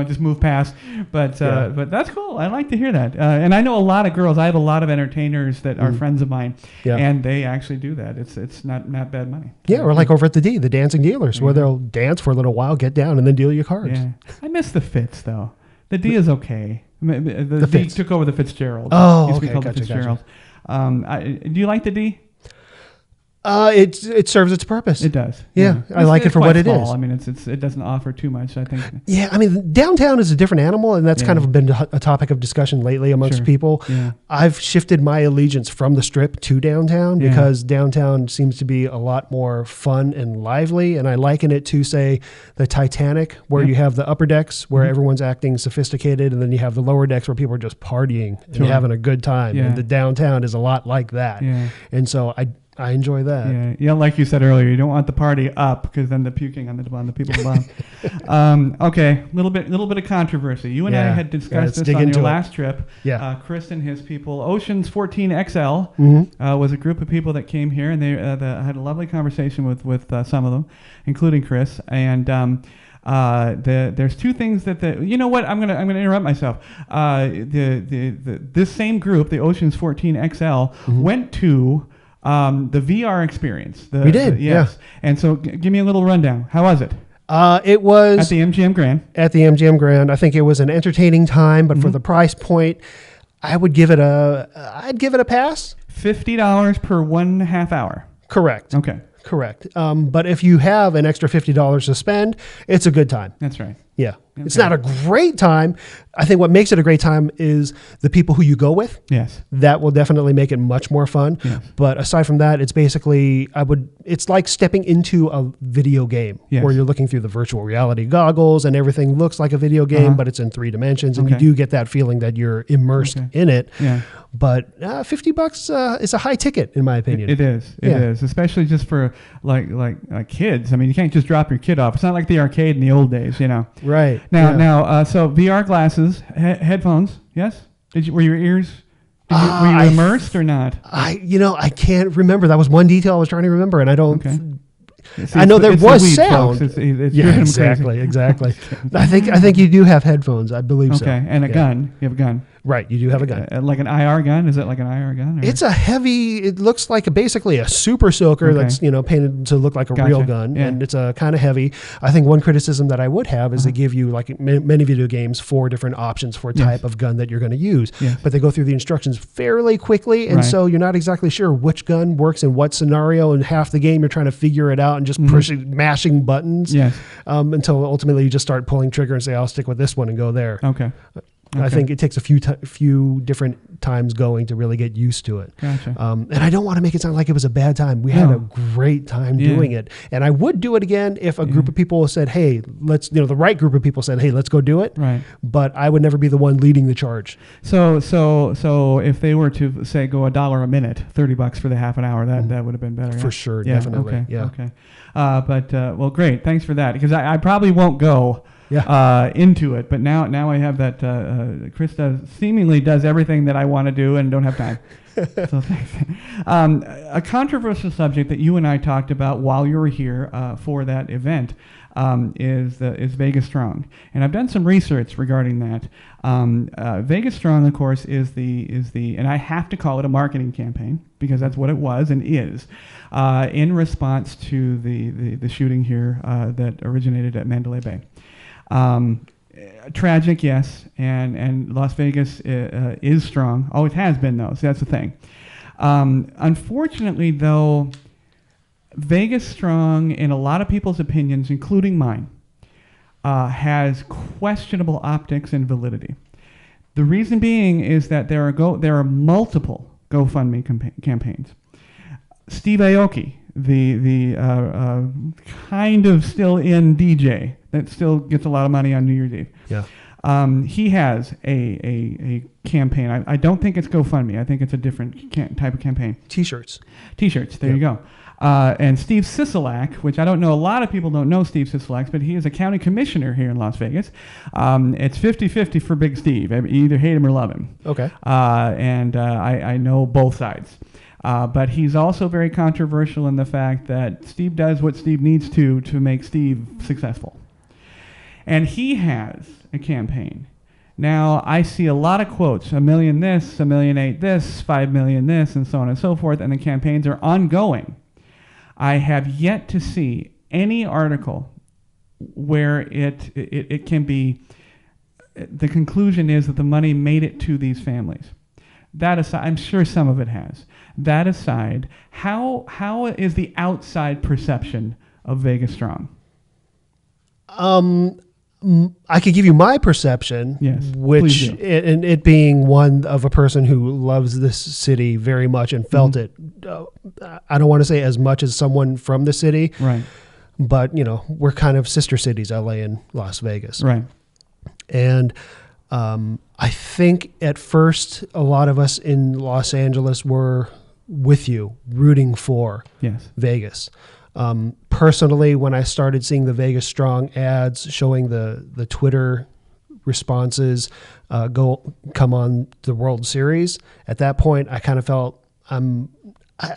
just move past. But that's cool. I like to hear that. And I know a lot of girls. I have a lot of entertainers that are friends of mine, and they actually do that. It's not bad money. Yeah, or like over at the dancing dealers, where they'll dance for a little while, get down, and then deal you cards. Yeah, I miss the Fitz though. The D is okay. The D took over the Fitzgerald. Oh, okay. Gotcha. Do you like the D? It serves its purpose. It does. Yeah. I like it for what it is. I mean, it doesn't offer too much, I think. Yeah, I mean, downtown is a different animal, and that's kind of been a topic of discussion lately amongst people. Yeah. I've shifted my allegiance from the Strip to downtown because downtown seems to be a lot more fun and lively, and I liken it to, say, the Titanic, where you have the upper decks where everyone's acting sophisticated, and then you have the lower decks where people are just partying and having a good time. And the downtown is a lot like that. Yeah. And so I enjoy that. Yeah, like you said earlier, you don't want the party up because then the puking on the people bottom. Okay, little bit of controversy. You and I had discussed this on your last trip. Yeah. Chris and his people, Oceans 14 XL was a group of people that came here, and they had a lovely conversation with some of them, including Chris. And there's two things you know what, I'm gonna interrupt myself. This same group, the Oceans 14 XL, went to the VR experience. We did, yes. And so give me a little rundown. How was it? It was at the MGM Grand. At the MGM Grand. I think it was an entertaining time, but for the price point, I'd give it a pass. $50 per 1.5 hour. Correct. Okay. Correct. But if you have an extra $50 to spend, it's a good time. That's right. Yeah. Okay. It's not a great time. I think what makes it a great time is the people who you go with. Yes. That will definitely make it much more fun. Yes. But aside from that, it's basically, it's like stepping into a video game where you're looking through the virtual reality goggles and everything looks like a video game, but it's in 3 dimensions and you do get that feeling that you're immersed in it. Yeah. But $50 is a high ticket in my opinion. It is. It is, especially just for like kids. I mean, you can't just drop your kid off. It's not like the arcade in the old days, you know. Right. Now, so VR glasses, headphones, yes? Were your ears, were you immersed or not? I can't remember. That was one detail I was trying to remember, and I don't... Okay. I know there was sound. It's exactly. I think you do have headphones. I believe so. Okay, and a gun. You have a gun. Right, you do have a gun. Like an IR gun? Is it like an IR gun? Or? It's a heavy. It looks like basically a super soaker that's painted to look like a real gun, and it's a kind of heavy. I think one criticism that I would have is they give you, like many video games, 4 different options for type of gun that you're going to use, but they go through the instructions fairly quickly, and so you're not exactly sure which gun works in what scenario. And half the game you're trying to figure it out and just mashing buttons until ultimately you just start pulling trigger and say, I'll stick with this one and go there. Okay. I think it takes a few different times going to really get used to it. Gotcha. And I don't want to make it sound like it was a bad time. We had a great time doing it. And I would do it again if a group of people said, hey, the right group of people said, hey, let's go do it. Right. But I would never be the one leading the charge. So if they were to say go $1 a minute, $30 for the half an hour, that would have been better. For sure. Definitely. Okay. Yeah. Okay. Well, great. Thanks for that. Because I probably won't go into it, but now I have that. Chris seemingly does everything that I want to do and don't have time. So thanks. A controversial subject that you and I talked about while you were here for that event is Vegas Strong, and I've done some research regarding that. Vegas Strong, of course, is the and I have to call it a marketing campaign because that's what it was and is in response to the shooting here that originated at Mandalay Bay. Tragic, yes, and Las Vegas is strong. Always has been, though, so that's the thing. Unfortunately, though, Vegas Strong, in a lot of people's opinions, including mine, has questionable optics and validity. The reason being is that there are multiple GoFundMe campaigns. Steve Aoki, the kind of still in DJ that still gets a lot of money on New Year's Eve. Yeah. He has a campaign. I don't think it's GoFundMe. I think it's a different type of campaign. T-shirts. There you go. And Steve Sisolak, which I don't know, a lot of people don't know Steve Sisolak, but he is a county commissioner here in Las Vegas. It's 50-50 for Big Steve. You either hate him or love him. Okay. And I know both sides. But he's also very controversial in the fact that Steve does what Steve needs to make Steve successful. And he has a campaign. Now, I see a lot of quotes, 1 million this, 1.8 million this, 5 million this, and so on and so forth, and the campaigns are ongoing. I have yet to see any article where it can be, the conclusion is that the money made it to these families. That aside, I'm sure some of it has. That aside, how is the outside perception of Vegas Strong? I could give you my perception, which and it being one of a person who loves this city very much and felt it. I don't want to say as much as someone from the city, right? But we're kind of sister cities, LA and Las Vegas, right? And I think at first a lot of us in Los Angeles were with you, rooting for Vegas. Personally, when I started seeing the Vegas Strong ads showing the Twitter responses come on the World Series, at that point I kind of felt I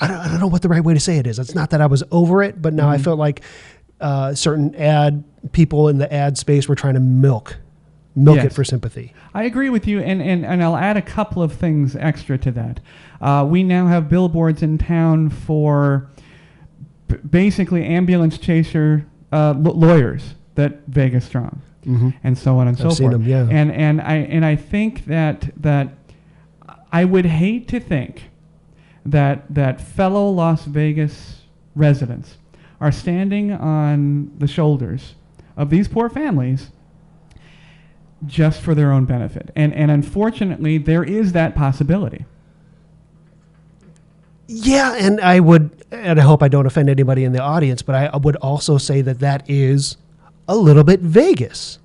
don't know what the right way to say it is. It's not that I was over it, but now I felt like certain ad people in the ad space were trying to milk it for sympathy. I agree with you, and I'll add a couple of things extra to that. We now have billboards in town for basically ambulance chaser lawyers that Vegas Strong, and so on and so forth. Seen them, yeah. And I think that I would hate to think that fellow Las Vegas residents are standing on the shoulders of these poor families just for their own benefit. And unfortunately, there is that possibility. Yeah, and I hope I don't offend anybody in the audience, but I would also say that is a little bit Vegas.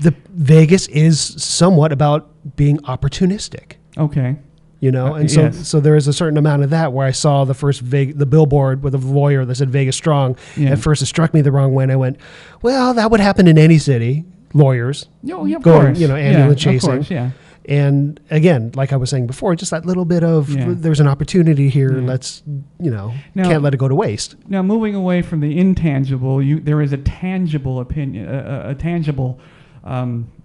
Vegas is somewhat about being opportunistic. Okay. And so there is a certain amount of that where I saw the billboard with a lawyer that said Vegas Strong. Yeah. At first it struck me the wrong way, and I went, well, that would happen in any city. Lawyers of going, course. Ambulance chasing. Of course, yeah. And again, like I was saying before, just that little bit of there's an opportunity here. Let's, can't let it go to waste. Now, moving away from the intangible, there is a tangible opinion, a tangible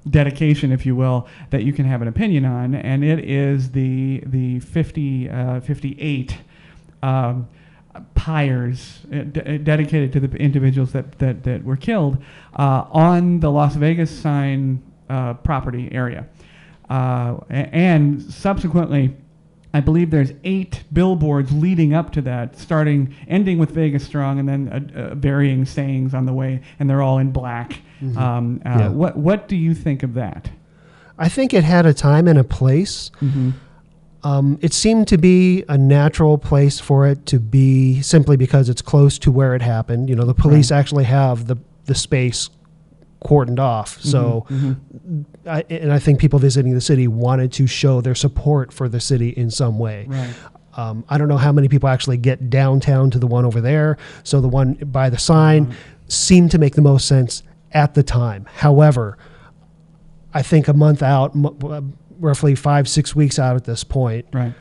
dedication, if you will, that you can have an opinion on, and it is the 58 pyres dedicated to the individuals that were killed on the Las Vegas sign property area. And subsequently, I believe there's 8 billboards leading up to that, ending with Vegas Strong, and then varying sayings on the way, and they're all in black. What do you think of that? I think it had a time and a place. It seemed to be a natural place for it to be, simply because it's close to where it happened. The police actually have the space cordoned off. So, I think people visiting the city wanted to show their support for the city in some way. Right. I don't know how many people actually get downtown to the one over there. So the one by the sign seemed to make the most sense at the time. However, I think a month out, roughly 5-6 weeks out at this point, right.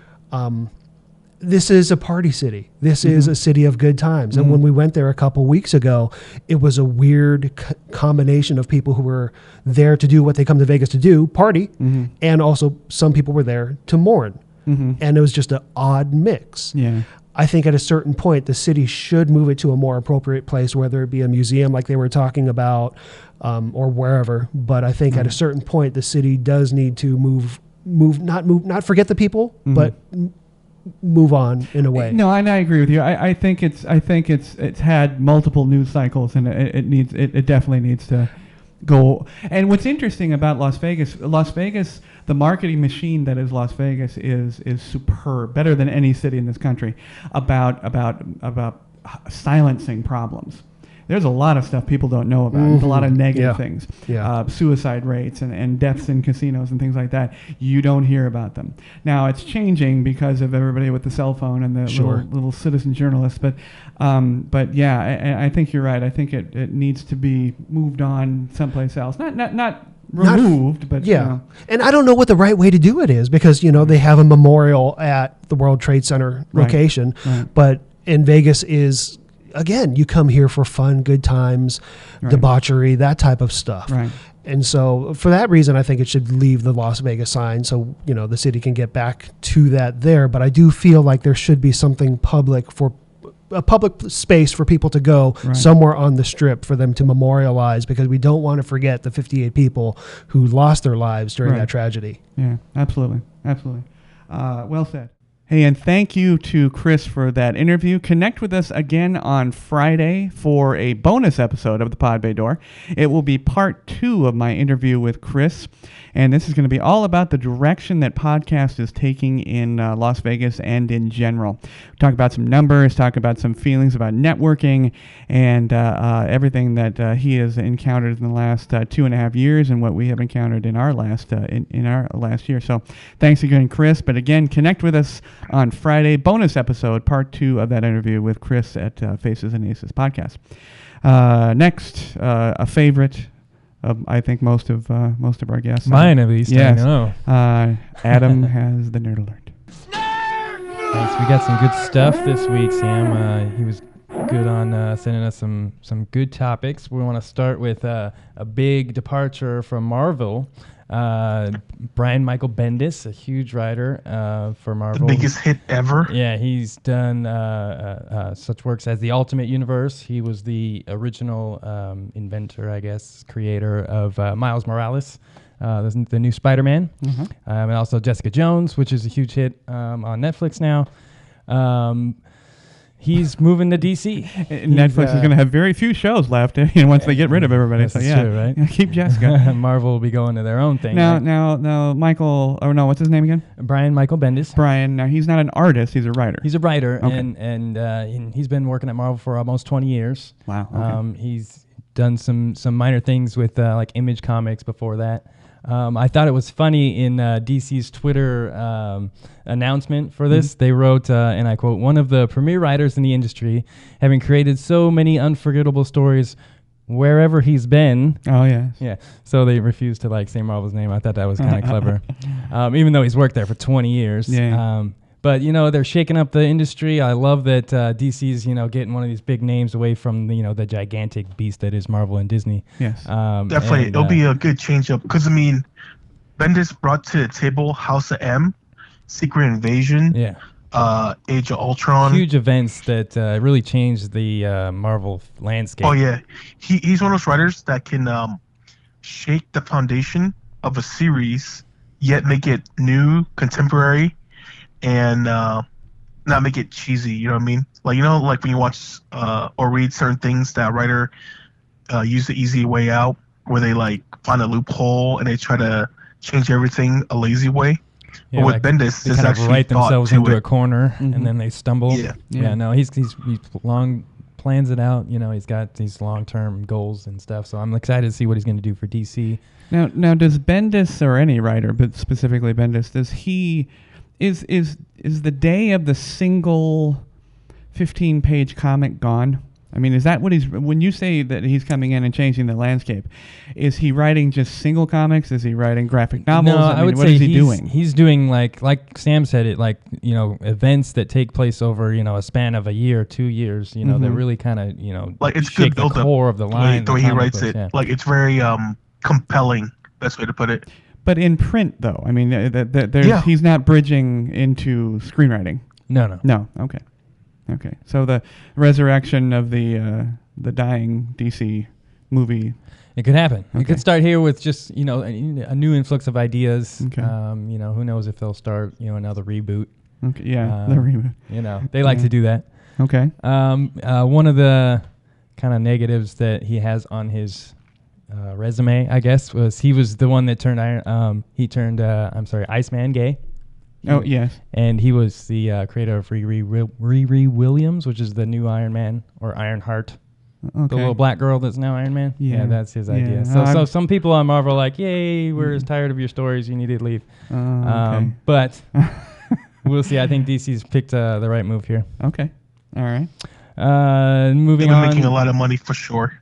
This is a party city. This is a city of good times. And when we went there a couple weeks ago, it was a weird combination of people who were there to do what they come to Vegas to do, party, and also some people were there to mourn. And it was just an odd mix. Yeah. I think at a certain point, the city should move it to a more appropriate place, whether it be a museum like they were talking about, or wherever. But I think at a certain point, the city does need to not forget the people, but move on in a way. No, and I agree with you. I think it's had multiple news cycles, and it definitely needs to go. And what's interesting about Las Vegas, the marketing machine that is Las Vegas is superb, better than any city in this country about silencing problems. There's a lot of stuff people don't know about. There's a lot of negative things. Yeah. Suicide rates and deaths in casinos and things like that. You don't hear about them. Now, it's changing because of everybody with the cell phone and the little citizen journalists. But yeah, I think you're right. I think it needs to be moved on someplace else. Not removed, but yeah. And I don't know what the right way to do it is, because they have a memorial at the World Trade Center location, but in Vegas is, again, you come here for fun, good times, debauchery, that type of stuff. Right. And so for that reason, I think it should leave the Las Vegas sign so, the city can get back to that there. But I do feel like there should be something a public space for people to go somewhere on the Strip for them to memorialize, because we don't want to forget the 58 people who lost their lives during that tragedy. Yeah, absolutely. Well said. Hey, and thank you to Chris for that interview. Connect with us again on Friday for a bonus episode of the Pod Bay Door. It will be part 2 of my interview with Chris, and this is going to be all about the direction that podcast is taking in Las Vegas and in general. Talk about some numbers, talk about some feelings about networking, and everything that he has encountered in the last 2.5 years and what we have encountered in our last in our last year. So thanks again, Chris. But again, connect with us on Friday, bonus episode, part 2 of that interview with Chris at Faces and Aces podcast. Next, a favorite of I think most of our guests. Mine at least. Yes. I know. Adam has the nerd alert. Thanks. We got some good stuff this week, Sam. He was good on sending us some good topics. We want to start with a big departure from Marvel. Brian Michael Bendis, a huge writer for Marvel. The biggest hit ever. Yeah, he's done such works as The Ultimate Universe. He was the original inventor, I guess, creator of Miles Morales, the new Spider-Man, and also Jessica Jones, which is a huge hit on Netflix now. He's moving to DC. Netflix is going to have very few shows left once they get rid of everybody. That's true, right? Keep Jessica. Marvel will be going to their own thing. Now, Michael, what's his name again? Brian Michael Bendis. Brian, now he's not an artist, he's a writer. He's a writer, okay. and he's been working at Marvel for almost 20 years. Wow. Okay. He's done some minor things with like Image Comics before that. I thought it was funny in DC's Twitter announcement for this. They wrote, and I quote, "One of the premier writers in the industry, having created so many unforgettable stories wherever he's been." Oh, yeah. Yeah. So they refused to like say Marvel's name. I thought that was kind of clever. Even though he's worked there for 20 years. Yeah. But, they're shaking up the industry. I love that DC's, getting one of these big names away from, the gigantic beast that is Marvel and Disney. Yes. Definitely. It'll be a good change up. Because, Bendis brought to the table House of M, Secret Invasion, Age of Ultron. Huge events that really changed the Marvel landscape. Oh, yeah. He's one of those writers that can shake the foundation of a series, yet make it new, contemporary, and not make it cheesy, you know what I mean? Like when you watch or read certain things that a writer use the easy way out, where they like find a loophole and they try to change everything a lazy way. Yeah, but with like Bendis, they kind of write themselves into a corner and then they stumble. Yeah. No, he's long plans it out. He's got these long-term goals and stuff. So I'm excited to see what he's going to do for DC. Now, does Bendis, or any writer, but specifically Bendis, does he... Is the day of the single 15-page comic gone? I mean, is that what when you say that he's coming in and changing the landscape, is he writing just single comics? Is he writing graphic novels? No, I would what say is he doing? He's doing like Sam said it, events that take place over, a span of a year, 2 years, that really kind of, like it's shake good the core of the line. The way he writes it, like it's very compelling, best way to put it. But in print, though, I mean, he's not bridging into screenwriting. No. Okay. So the resurrection of the dying DC movie. It could happen. Okay. It could start here with just a new influx of ideas. Okay. Who knows if they'll start another reboot. Okay. Yeah. The reboot. They like to do that. Okay. One of the kind of negatives that he has on his resume, I guess, was he was the one that turned Iceman gay. Oh, yes. And he was the creator of Riri Williams, which is the new Iron Man, or Ironheart. Okay. The little black girl that's now Iron Man. Yeah, that's his idea. Yeah. So some people on Marvel are like, yay, we're tired of your stories, you need to leave. Okay. But we'll see. I think DC's picked the right move here. Okay. All right. Moving on. They're making a lot of money for sure.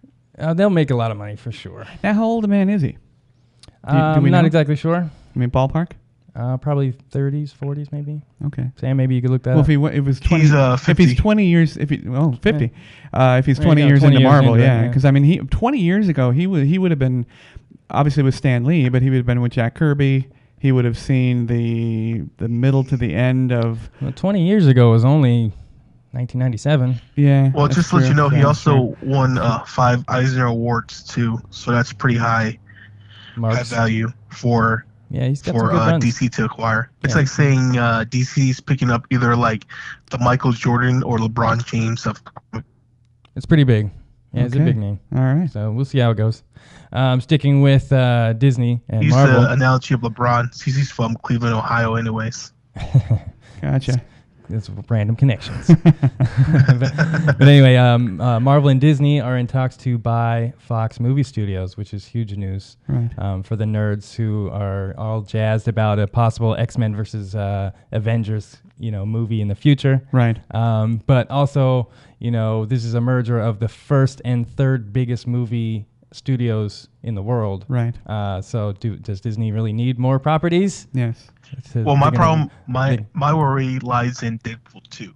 They'll make a lot of money for sure. Now, how old a man is he? I'm not exactly sure. I mean, ballpark? Probably 30s, 40s, maybe. Okay. Sam, maybe you could look that up. If it was 20, he's 50. If he's 20 years, 50. If he's 20 years 20 into years Marvel, into it, because I mean, 20 years ago he would have been obviously with Stan Lee, but he would have been with Jack Kirby. He would have seen the middle to the end of. Well, 20 years ago was only 1997. Yeah. Well, just to let you know, he also won 5 Eisner Awards too, so that's pretty high value for Yeah, he's got for some good runs. DC to acquire. It's Yeah. like saying DC's picking up either like the Michael Jordan or LeBron James of. It's pretty big. Yeah, it's a big name. All right. So we'll see how it goes. Sticking with Disney and Use Marvel. the analogy of LeBron. He's from Cleveland, Ohio, anyways. Gotcha. It's random connections. but anyway, Marvel and Disney are in talks to buy Fox Movie Studios, which is huge news for the nerds who are all jazzed about a possible X-Men versus Avengers, movie in the future. Right. But also, this is a merger of the first and third biggest movie studios in the world. Right. So does Disney really need more properties? Yes. Well, my problem, my worry lies in Deadpool 2.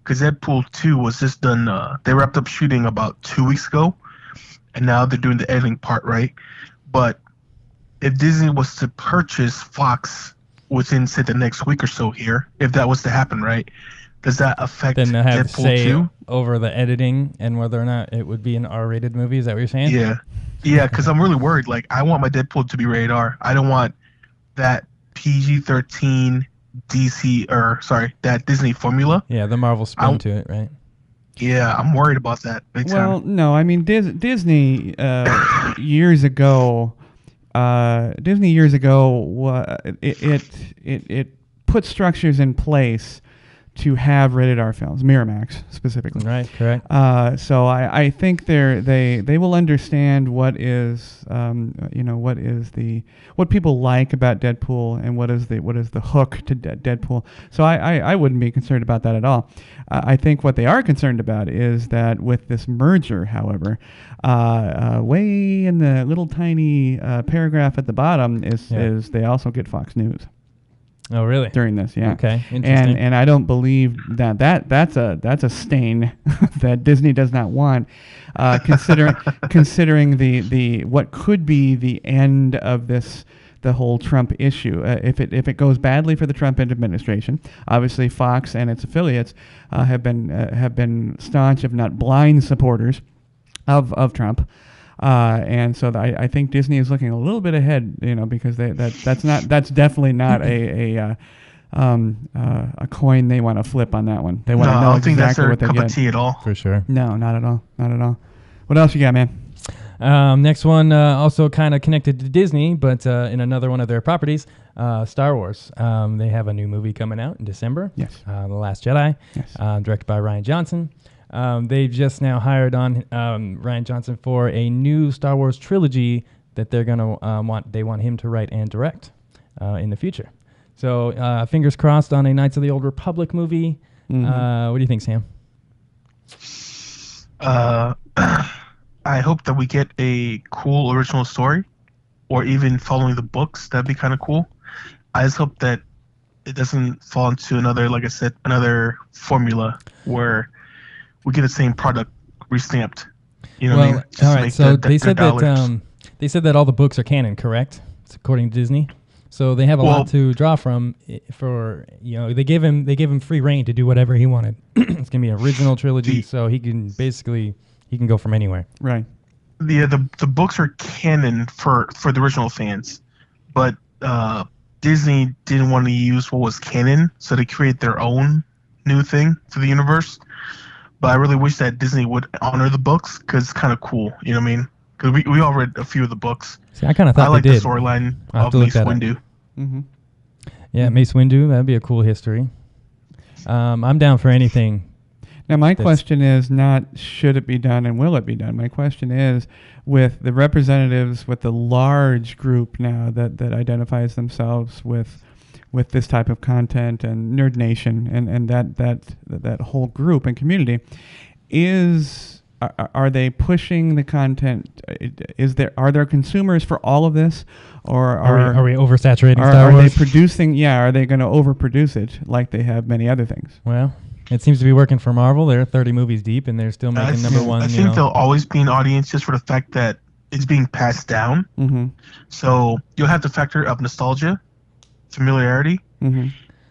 Because Deadpool 2 was just done, they wrapped up shooting about 2 weeks ago, and now they're doing the editing part, right? But if Disney was to purchase Fox within, say, the next week or so here, if that was to happen, right, does that affect then they have Deadpool say 2? Over the editing and whether or not it would be an R-rated movie? Is that what you're saying? Yeah. Yeah, because I'm really worried. Like, I want my Deadpool to be rated R. I don't want that PG-13 that Disney formula. Yeah, the Marvel spin to it, right? Yeah, I'm worried about that. Well, no, I mean Disney years ago. It put structures in place to have rated R films, Miramax specifically. Right, correct. So I think they will understand what is what people like about Deadpool and what is the hook to Deadpool. So I wouldn't be concerned about that at all. I think what they are concerned about is that with this merger, however, way in the little tiny paragraph at the bottom is they also get Fox News. Oh, really? During this, yeah. Okay, interesting. And I don't believe that's a stain that Disney does not want, considering the what could be the end of the whole Trump issue. If it goes badly for the Trump administration, obviously Fox and its affiliates have been staunch, if not blind, supporters of Trump. And so I think Disney is looking a little bit ahead, because that's definitely not a coin they want to flip on that one. They want to know exactly what they get. I don't think that's their cup of tea at all. For sure. No, not at all. Not at all. What else you got, man? Next one, also kind of connected to Disney, but in another one of their properties, Star Wars. They have a new movie coming out in December. Yes. The Last Jedi. Yes. Directed by Rian Johnson. They've just now hired on Rian Johnson for a new Star Wars trilogy that they're gonna want him to write and direct in the future. So fingers crossed on a Knights of the Old Republic movie. What do you think, Sam? I hope that we get a cool original story, or even following the books. That'd be kind of cool. I just hope that it doesn't fall into another formula where we get the same product restamped. You know what I mean? All right. So they said that all the books are canon, correct? It's according to Disney. So they have a lot to draw from. For they gave him free reign to do whatever he wanted. It's gonna be an original trilogy, so he can go from anywhere. Right. The books are canon for the original fans, but Disney didn't want to use what was canon, so they create their own new thing for the universe. But I really wish that Disney would honor the books, because it's kind of cool. You know what I mean? Because we all read a few of the books. See, I kind of thought I like they did. the storyline of Mace Windu. Mm-hmm. Yeah, Mace Windu. That'd be a cool history. I'm down for anything. Now, my question is not should it be done and will it be done. My question is, with the representatives, with the large group now that identifies themselves with this type of content and Nerd Nation and that whole group and community, are they pushing the content? Are there consumers for all of this, or are we oversaturating Star Wars? Are they producing? Yeah, are they going to overproduce it like they have many other things? Well, it seems to be working for Marvel. They're 30 movies deep, and they're still making number one. I think there'll always be an audience just for the fact that it's being passed down. Mm-hmm. So you'll have the factor of nostalgia, familiarity,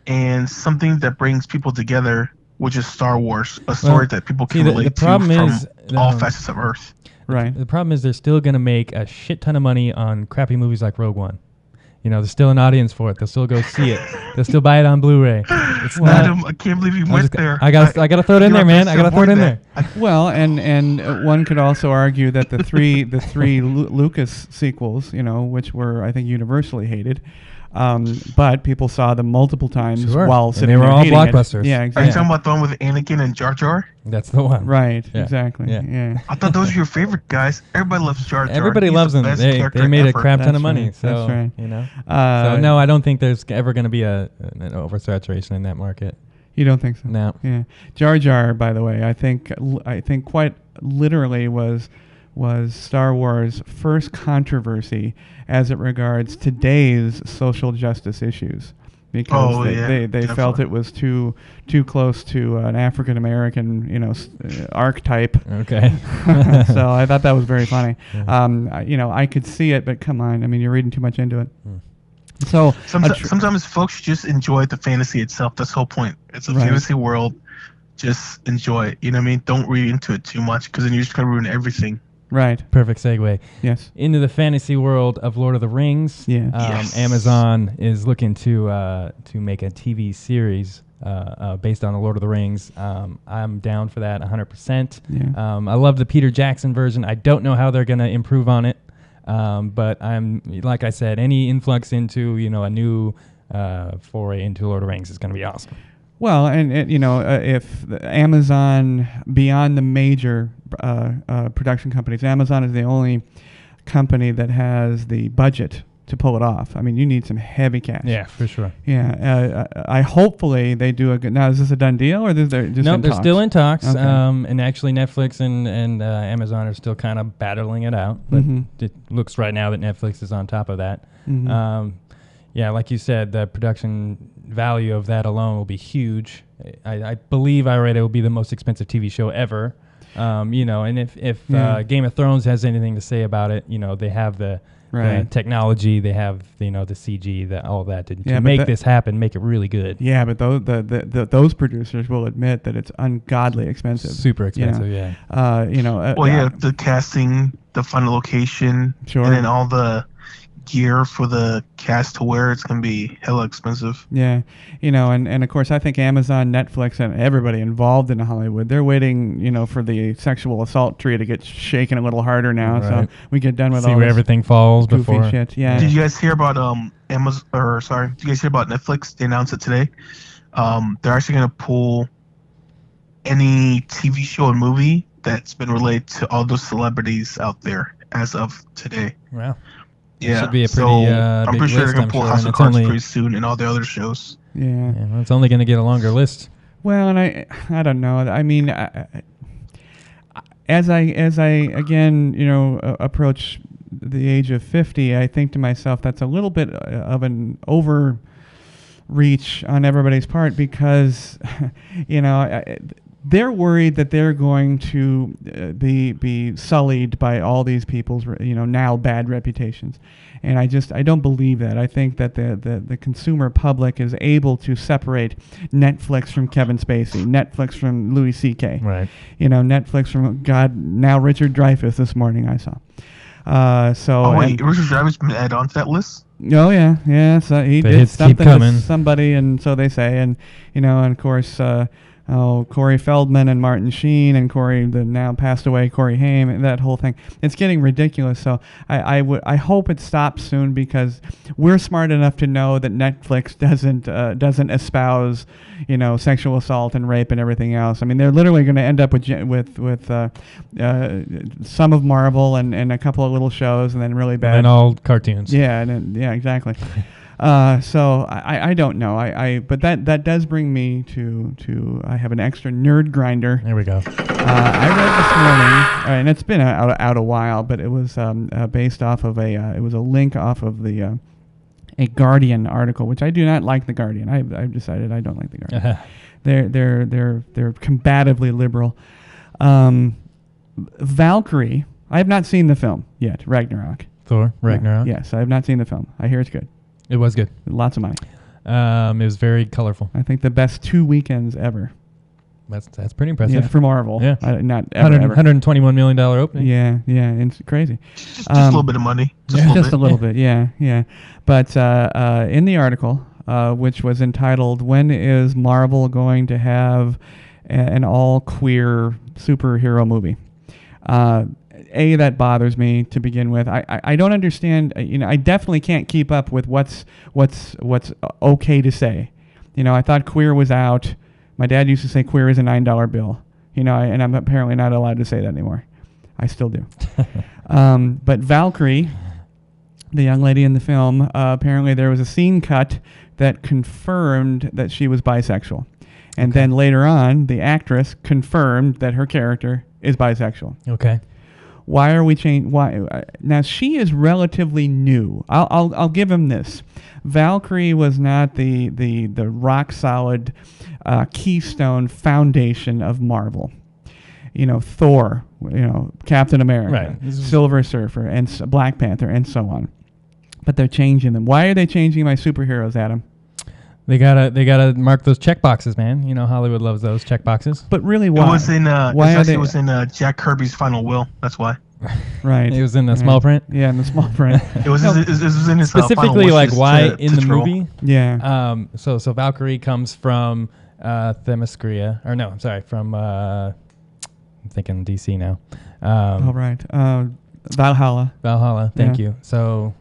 and something that brings people together, which is Star Wars, a story that people can relate to from all facets of Earth. Right. The problem is they're still going to make a shit ton of money on crappy movies like Rogue One. there's still an audience for it. They'll still go see it. They'll still buy it on Blu-ray. It's Adam, I can't believe you went there. I gotta throw it in there, man. I gotta throw it in there. Well, and one could also argue that the three Lucas sequels, which were I think universally hated, but people saw them multiple times while sitting there. They were all It. blockbusters. Yeah, exactly. Are you talking about the one with Anakin and Jar Jar? That's the one. Right. Yeah. Exactly. Yeah. I thought those were your favorite guys. Everybody loves Jar Jar. Everybody He's loves the them. best They character made a ever. crap ton That's of money. right. So That's right. So no, I don't think there's ever going to be an oversaturation in that market. You don't think so? No. Yeah. Jar Jar, by the way, I think quite literally was Star Wars' first controversy as it regards today's social justice issues, because they felt it was too close to an African American archetype. Okay. So I thought that was very funny. I could see it, but come on, I mean, you're reading too much into it. So sometimes folks just enjoy the fantasy itself. That's the whole point. It's a fantasy world. Just enjoy it. You know what I mean? Don't read into it too much, because then you're just gonna ruin everything. Right. Perfect segue. Yes. Into the fantasy world of Lord of the Rings. Yeah. Yes. Amazon is looking to make a TV series based on the Lord of the Rings. I'm down for that 100%. Yeah. I love the Peter Jackson version. I don't know how they're going to improve on it. But I'm, like I said, any influx into, a new foray into Lord of the Rings is going to be awesome. Well, and if Amazon, beyond the major production companies, Amazon is the only company that has the budget to pull it off. I mean, you need some heavy cash. Yeah, for sure. Yeah, I hopefully they do a good. Now, is this a done deal, or is they're just no? in They're talks? still in talks. Okay. And actually, Netflix and Amazon are still kind of battling it out. But it looks right now that Netflix is on top of that. Yeah, like you said, the production value of that alone will be huge. I believe I read it will be the most expensive TV show ever. And if Game of Thrones has anything to say about it, they have the technology, they have the CG, all that to make this happen, make it really good. Yeah, but those producers will admit that it's ungodly expensive. Super expensive, yeah. The casting, the final location, sure, and then all the gear for the cast to wear, it's going to be hella expensive. Yeah, and of course I think Amazon, Netflix, and everybody involved in Hollywood, they're waiting, for the sexual assault tree to get shaken a little harder now, so we get done with all where everything falls goofy before shit. Yeah. Did you guys hear about did you guys hear about Netflix? They announced it today. They're actually going to pull any TV show and movie that's been related to all those celebrities out there as of today. Wow. Yeah, should be a pretty I'm big pretty sure list, they're gonna pull House of and Cards pretty soon, and all the other shows. Yeah. Well, it's only going to get a longer list. Well, and I don't know. I mean, as I again approach the age of 50, I think to myself that's a little bit of an overreach on everybody's part, because they're worried that they're going to be sullied by all these people's now bad reputations, and I don't believe that. I think that the consumer public is able to separate Netflix from Kevin Spacey, Netflix from Louis C.K., right? Netflix from now Richard Dreyfuss this morning I saw. Richard Dreyfuss been added onto that list? Oh yeah. So he did something with somebody, and so they say, and and of course. Corey Feldman and Martin Sheen and the now passed away Corey Haim, that whole thing. It's getting ridiculous. So I hope it stops soon, because we're smart enough to know that Netflix doesn't espouse sexual assault and rape and everything else. I mean, they're literally going to end up with some of Marvel and a couple of little shows, and then really bad. And all cartoons. Yeah, yeah, exactly. So I don't know. But that does bring me to I have an extra nerd grinder. There we go. I read this morning, and it's been out a while, but it was based off of it was a link off of a Guardian article, which I do not like. The Guardian. I've decided I don't like the Guardian. They're combatively liberal. Valkyrie. I have not seen the film yet. Ragnarok. Thor Ragnarok. Yes, I have not seen the film. I hear it's good. It was good. Lots of money. It was very colorful. I think the best 2 weekends ever. That's pretty impressive. Yeah, for Marvel. Yeah. Not ever. $121 million opening. Yeah, it's crazy. Just a little bit of money. Just a little bit. Yeah. But in the article, which was entitled, "When is Marvel going to have an all-queer superhero movie?" That bothers me to begin with. I don't understand. I definitely can't keep up with what's okay to say. I thought queer was out. My dad used to say queer is a $9 bill. And I'm apparently not allowed to say that anymore. I still do. But Valkyrie, the young lady in the film, apparently there was a scene cut that confirmed that she was bisexual. And then later on, the actress confirmed that her character is bisexual. Okay. Why are we changing? Why now? She is relatively new. I'll give him this. Valkyrie was not the rock solid keystone foundation of Marvel. Thor, Captain America, right. Silver Surfer, and Black Panther, and so on. But they're changing them. Why are they changing my superheroes, Adam? They gotta mark those check boxes, man. Hollywood loves those check boxes. But really, why? It was in it was in Jack Kirby's final will. That's why. Right. It was in the small print. Yeah, in the small print. It was in his specifically final like why in the troll. movie. Yeah. So Valkyrie comes from Themyscira, or no, I'm sorry, from I'm thinking DC now. All right. Valhalla. Valhalla. Thank you. So.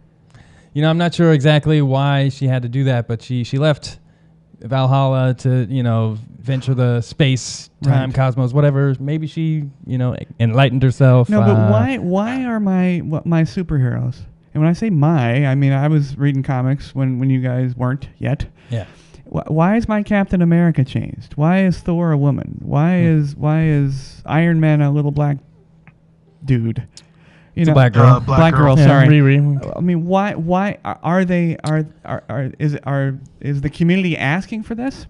I'm not sure exactly why she had to do that, but she left Valhalla to, venture the space, time, cosmos, whatever. Maybe she, enlightened herself. No, but why are my superheroes? And when I say I mean I was reading comics when you guys weren't yet. Yeah. Why is my Captain America changed? Why is Thor a woman? Why is Iron Man a little black dude? It's a black girl. Black girl. Yeah, sorry. Riri. I mean, why are they is the community asking for this?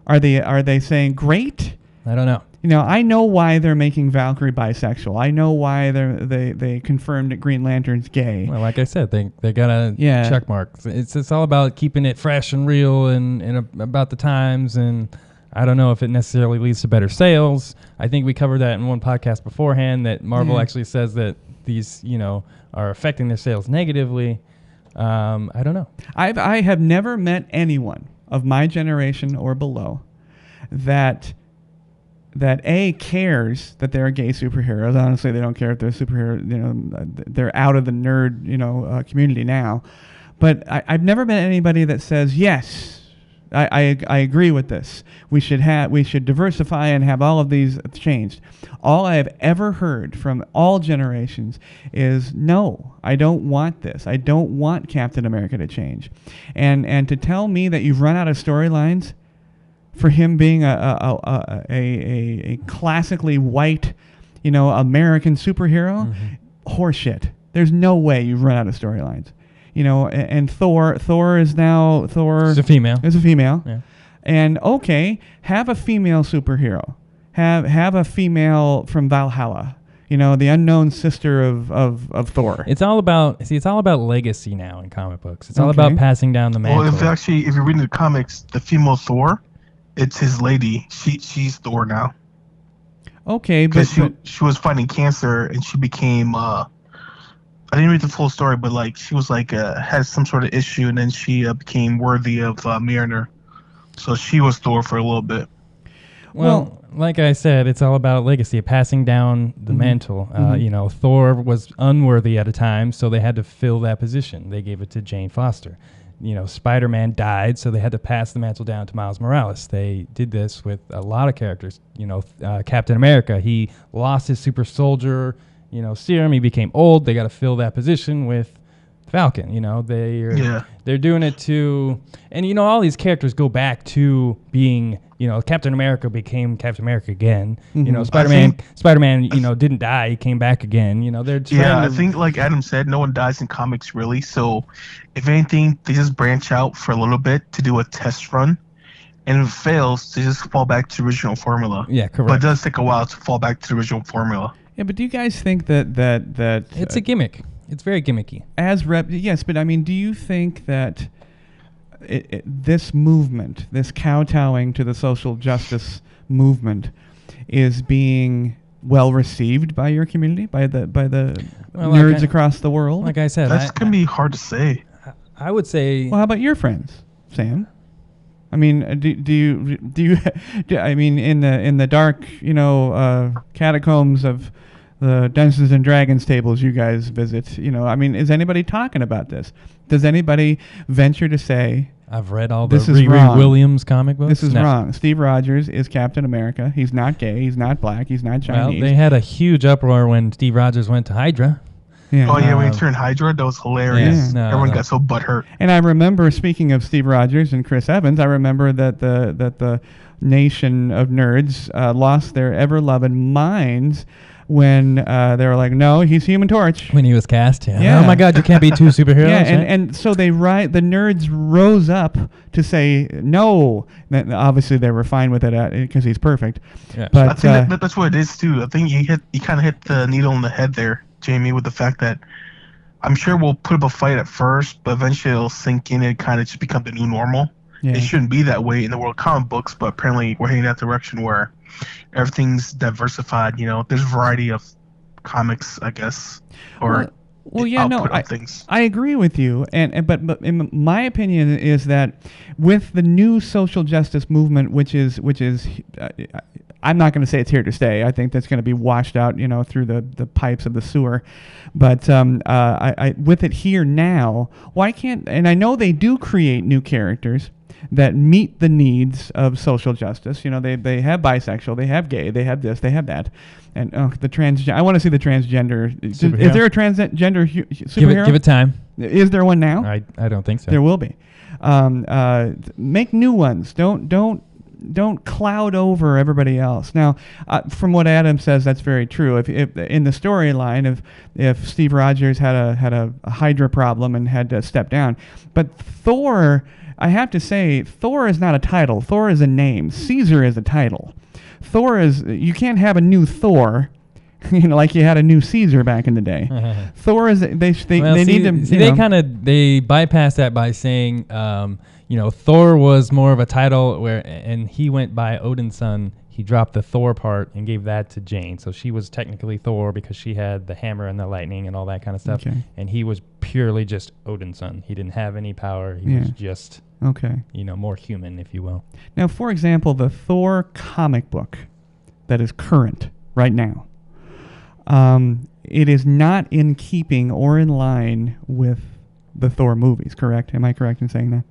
Are they saying great? I don't know. I know why they're making Valkyrie bisexual. I know why they confirmed that Green Lantern's gay. Well, like I said, they got a check mark. It's all about keeping it fresh and real and about the times, and I don't know if it necessarily leads to better sales. I think we covered that in one podcast beforehand, that Marvel actually says that these, are affecting their sales negatively. I don't know. I have never met anyone of my generation or below that cares that they're gay superheroes. Honestly, they don't care if they're superheroes. They're out of the nerd, community now. But I've never met anybody that says yes. I agree with this. We should diversify and have all of these changed. All I have ever heard from all generations is no, I don't want this. I don't want Captain America to change. And to tell me that you've run out of storylines for him being a classically white, American superhero, horseshit. There's no way you've run out of storylines. And Thor is now It's a female. Is a female. Yeah. And have a female superhero. Have a female from Valhalla. The unknown sister of Thor. It's all about legacy now in comic books. It's all about passing down the mantle. Well, if you're reading the comics, the female Thor, it's his lady. She's Thor now. Okay, because she was fighting cancer and she became. I didn't read the full story, but she was had some sort of issue, and then she became worthy of Mjolnir. So she was Thor for a little bit. Well, like I said, it's all about legacy, passing down the mantle. Thor was unworthy at a time, so they had to fill that position. They gave it to Jane Foster. Spider-Man died, so they had to pass the mantle down to Miles Morales. They did this with a lot of characters. Captain America, he lost his super soldier serum. He became old. They got to fill that position with Falcon. They're doing it to, and all these characters go back to being, Captain America became Captain America again. Spider-Man, didn't die. He came back again. They're trying I think like Adam said, no one dies in comics really. So if anything, they just branch out for a little bit to do a test run. And if it fails, they just fall back to the original formula. Yeah, correct. But it does take a while to fall back to the original formula. Yeah, but do you guys think that it's a gimmick? It's very gimmicky. Yes, but I mean, do you think that this movement, this kowtowing to the social justice movement is being well received by your community, by the nerds across the world? Like I said, that's gonna be hard to say. I would say. Well, how about your friends, Sam? I mean, do you I mean, in the dark, catacombs of the Dungeons and Dragons tables you guys visit, I mean, is anybody talking about this? Does anybody venture to say, I've read all the this is Riri wrong. Williams comic books? This is wrong. Steve Rogers is Captain America. He's not gay. He's not black. He's not Chinese. Well, they had a huge uproar when Steve Rogers went to Hydra. Yeah. Oh yeah, when he turned Hydra, that was hilarious. Yeah. Everyone got so butthurt. And I remember, speaking of Steve Rogers and Chris Evans, I remember that the nation of nerds lost their ever-loved minds when they were like, no, he's Human Torch. When he was cast, Yeah. Oh my God, you can't be two superheroes. Yeah, right? and so the nerds rose up to say no. Obviously, they were fine with it because he's perfect. Yeah. But I think that's what it is too. I think you kind of hit the needle on the head there, Jamie, with the fact that I'm sure we'll put up a fight at first, but eventually it'll sink in and kind of just become the new normal. Yeah. It shouldn't be that way in the world of comic books, but apparently we're heading that direction where everything's diversified. There's a variety of comics, I guess, or Well, yeah, no, things. I agree with you, but in my opinion is that with the new social justice movement, which is, I'm not going to say it's here to stay. I think that's going to be washed out, through the pipes of the sewer. But I with it here now, why can't? And I know they do create new characters that meet the needs of social justice. They have bisexual, they have gay, they have this, they have that. And the transgender. I want to see the transgender. Superhero? Is there a transgender superhero? Give it time. Is there one now? I don't think so. There will be. Make new ones. Don't cloud over everybody else. Now, from what Adam says, that's very true. If in the storyline, if Steve Rogers had a Hydra problem and had to step down, but Thor, I have to say, Thor is not a title. Thor is a name. Caesar is a title. Thor is, you can't have a new Thor, like you had a new Caesar back in the day. Thor is, they need to. They bypass that by saying, Thor was more of a title and he went by Odin's son. He dropped the Thor part and gave that to Jane. So she was technically Thor because she had the hammer and the lightning and all that kind of stuff. Okay. And he was purely just Odin's son. He didn't have any power. He was just, more human, if you will. Now, for example, the Thor comic book that is current right now, it is not in keeping or in line with the Thor movies, correct? Am I correct in saying that?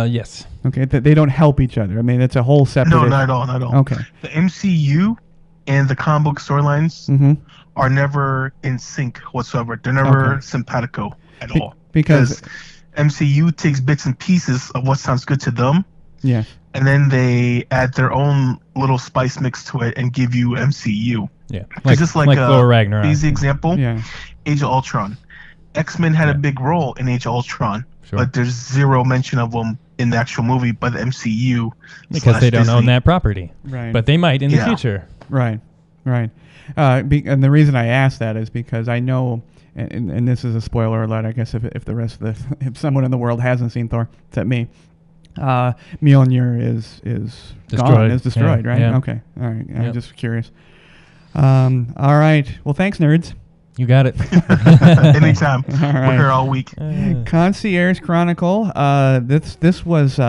Yes. Okay, they don't help each other. I mean, it's a whole separate... No, not at all, not at all. Okay. The MCU and the comic book storylines are never in sync whatsoever. They're never simpatico at all. Because MCU takes bits and pieces of what sounds good to them. Yes. And then they add their own little spice mix to it and give you MCU. Yeah. Just like Thor Ragnarok. Easy example. Yeah. Age of Ultron. X-Men had a big role in Age of Ultron. Sure. But there's zero mention of them in the actual movie by the MCU. Because they don't own that property. Right. But they might in the future. Right. And the reason I ask that is because I know, and this is a spoiler alert, I guess, if the rest of if someone in the world hasn't seen Thor, except me, Mjolnir is gone, is destroyed, right? Yeah. Okay. All right. I'm just curious. All right. Well, thanks, nerds. You got it. Anytime. All right. We're here all week. Concierge Chronicle. This was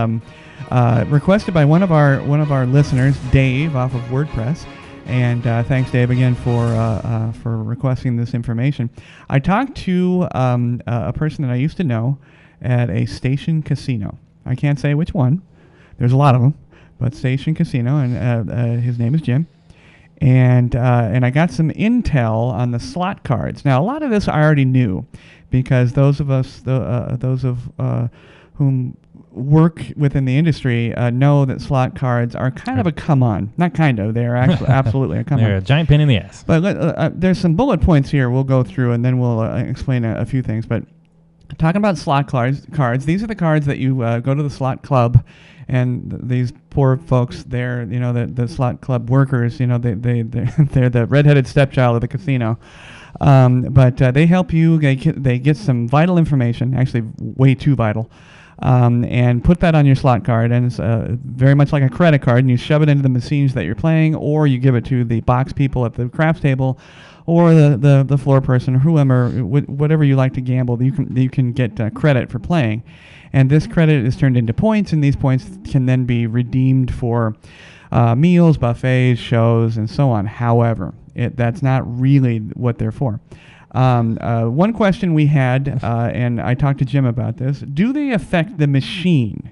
requested by one of our listeners, Dave, off of WordPress. And thanks, Dave, again for requesting this information. I talked to a person that I used to know at a station casino. I can't say which one. There's a lot of them, but Station Casino, and his name is Jim. And I got some intel on the slot cards. Now, a lot of this I already knew, because those of us, those of whom work within the industry, know that slot cards are kind of a come-on. Not kind of. They're actually absolutely a come-on. They're a giant pain in the ass. But there's some bullet points here we'll go through, and then we'll explain a few things. But talking about slot cards, these are the cards that you go to the slot club, and these poor folks there, the slot club workers, they're the redheaded stepchild of the casino. But they help you. They get some vital information, actually way too vital, and put that on your slot card, and it's very much like a credit card, and you shove it into the machines that you're playing, or you give it to the box people at the craps table, or the floor person, or whoever, whatever you like to gamble. You can get credit for playing, and this credit is turned into points, and these points can then be redeemed for meals, buffets, shows, and so on. However, that's not really what they're for. One question we had, and I talked to Jim about this: do they affect the machine?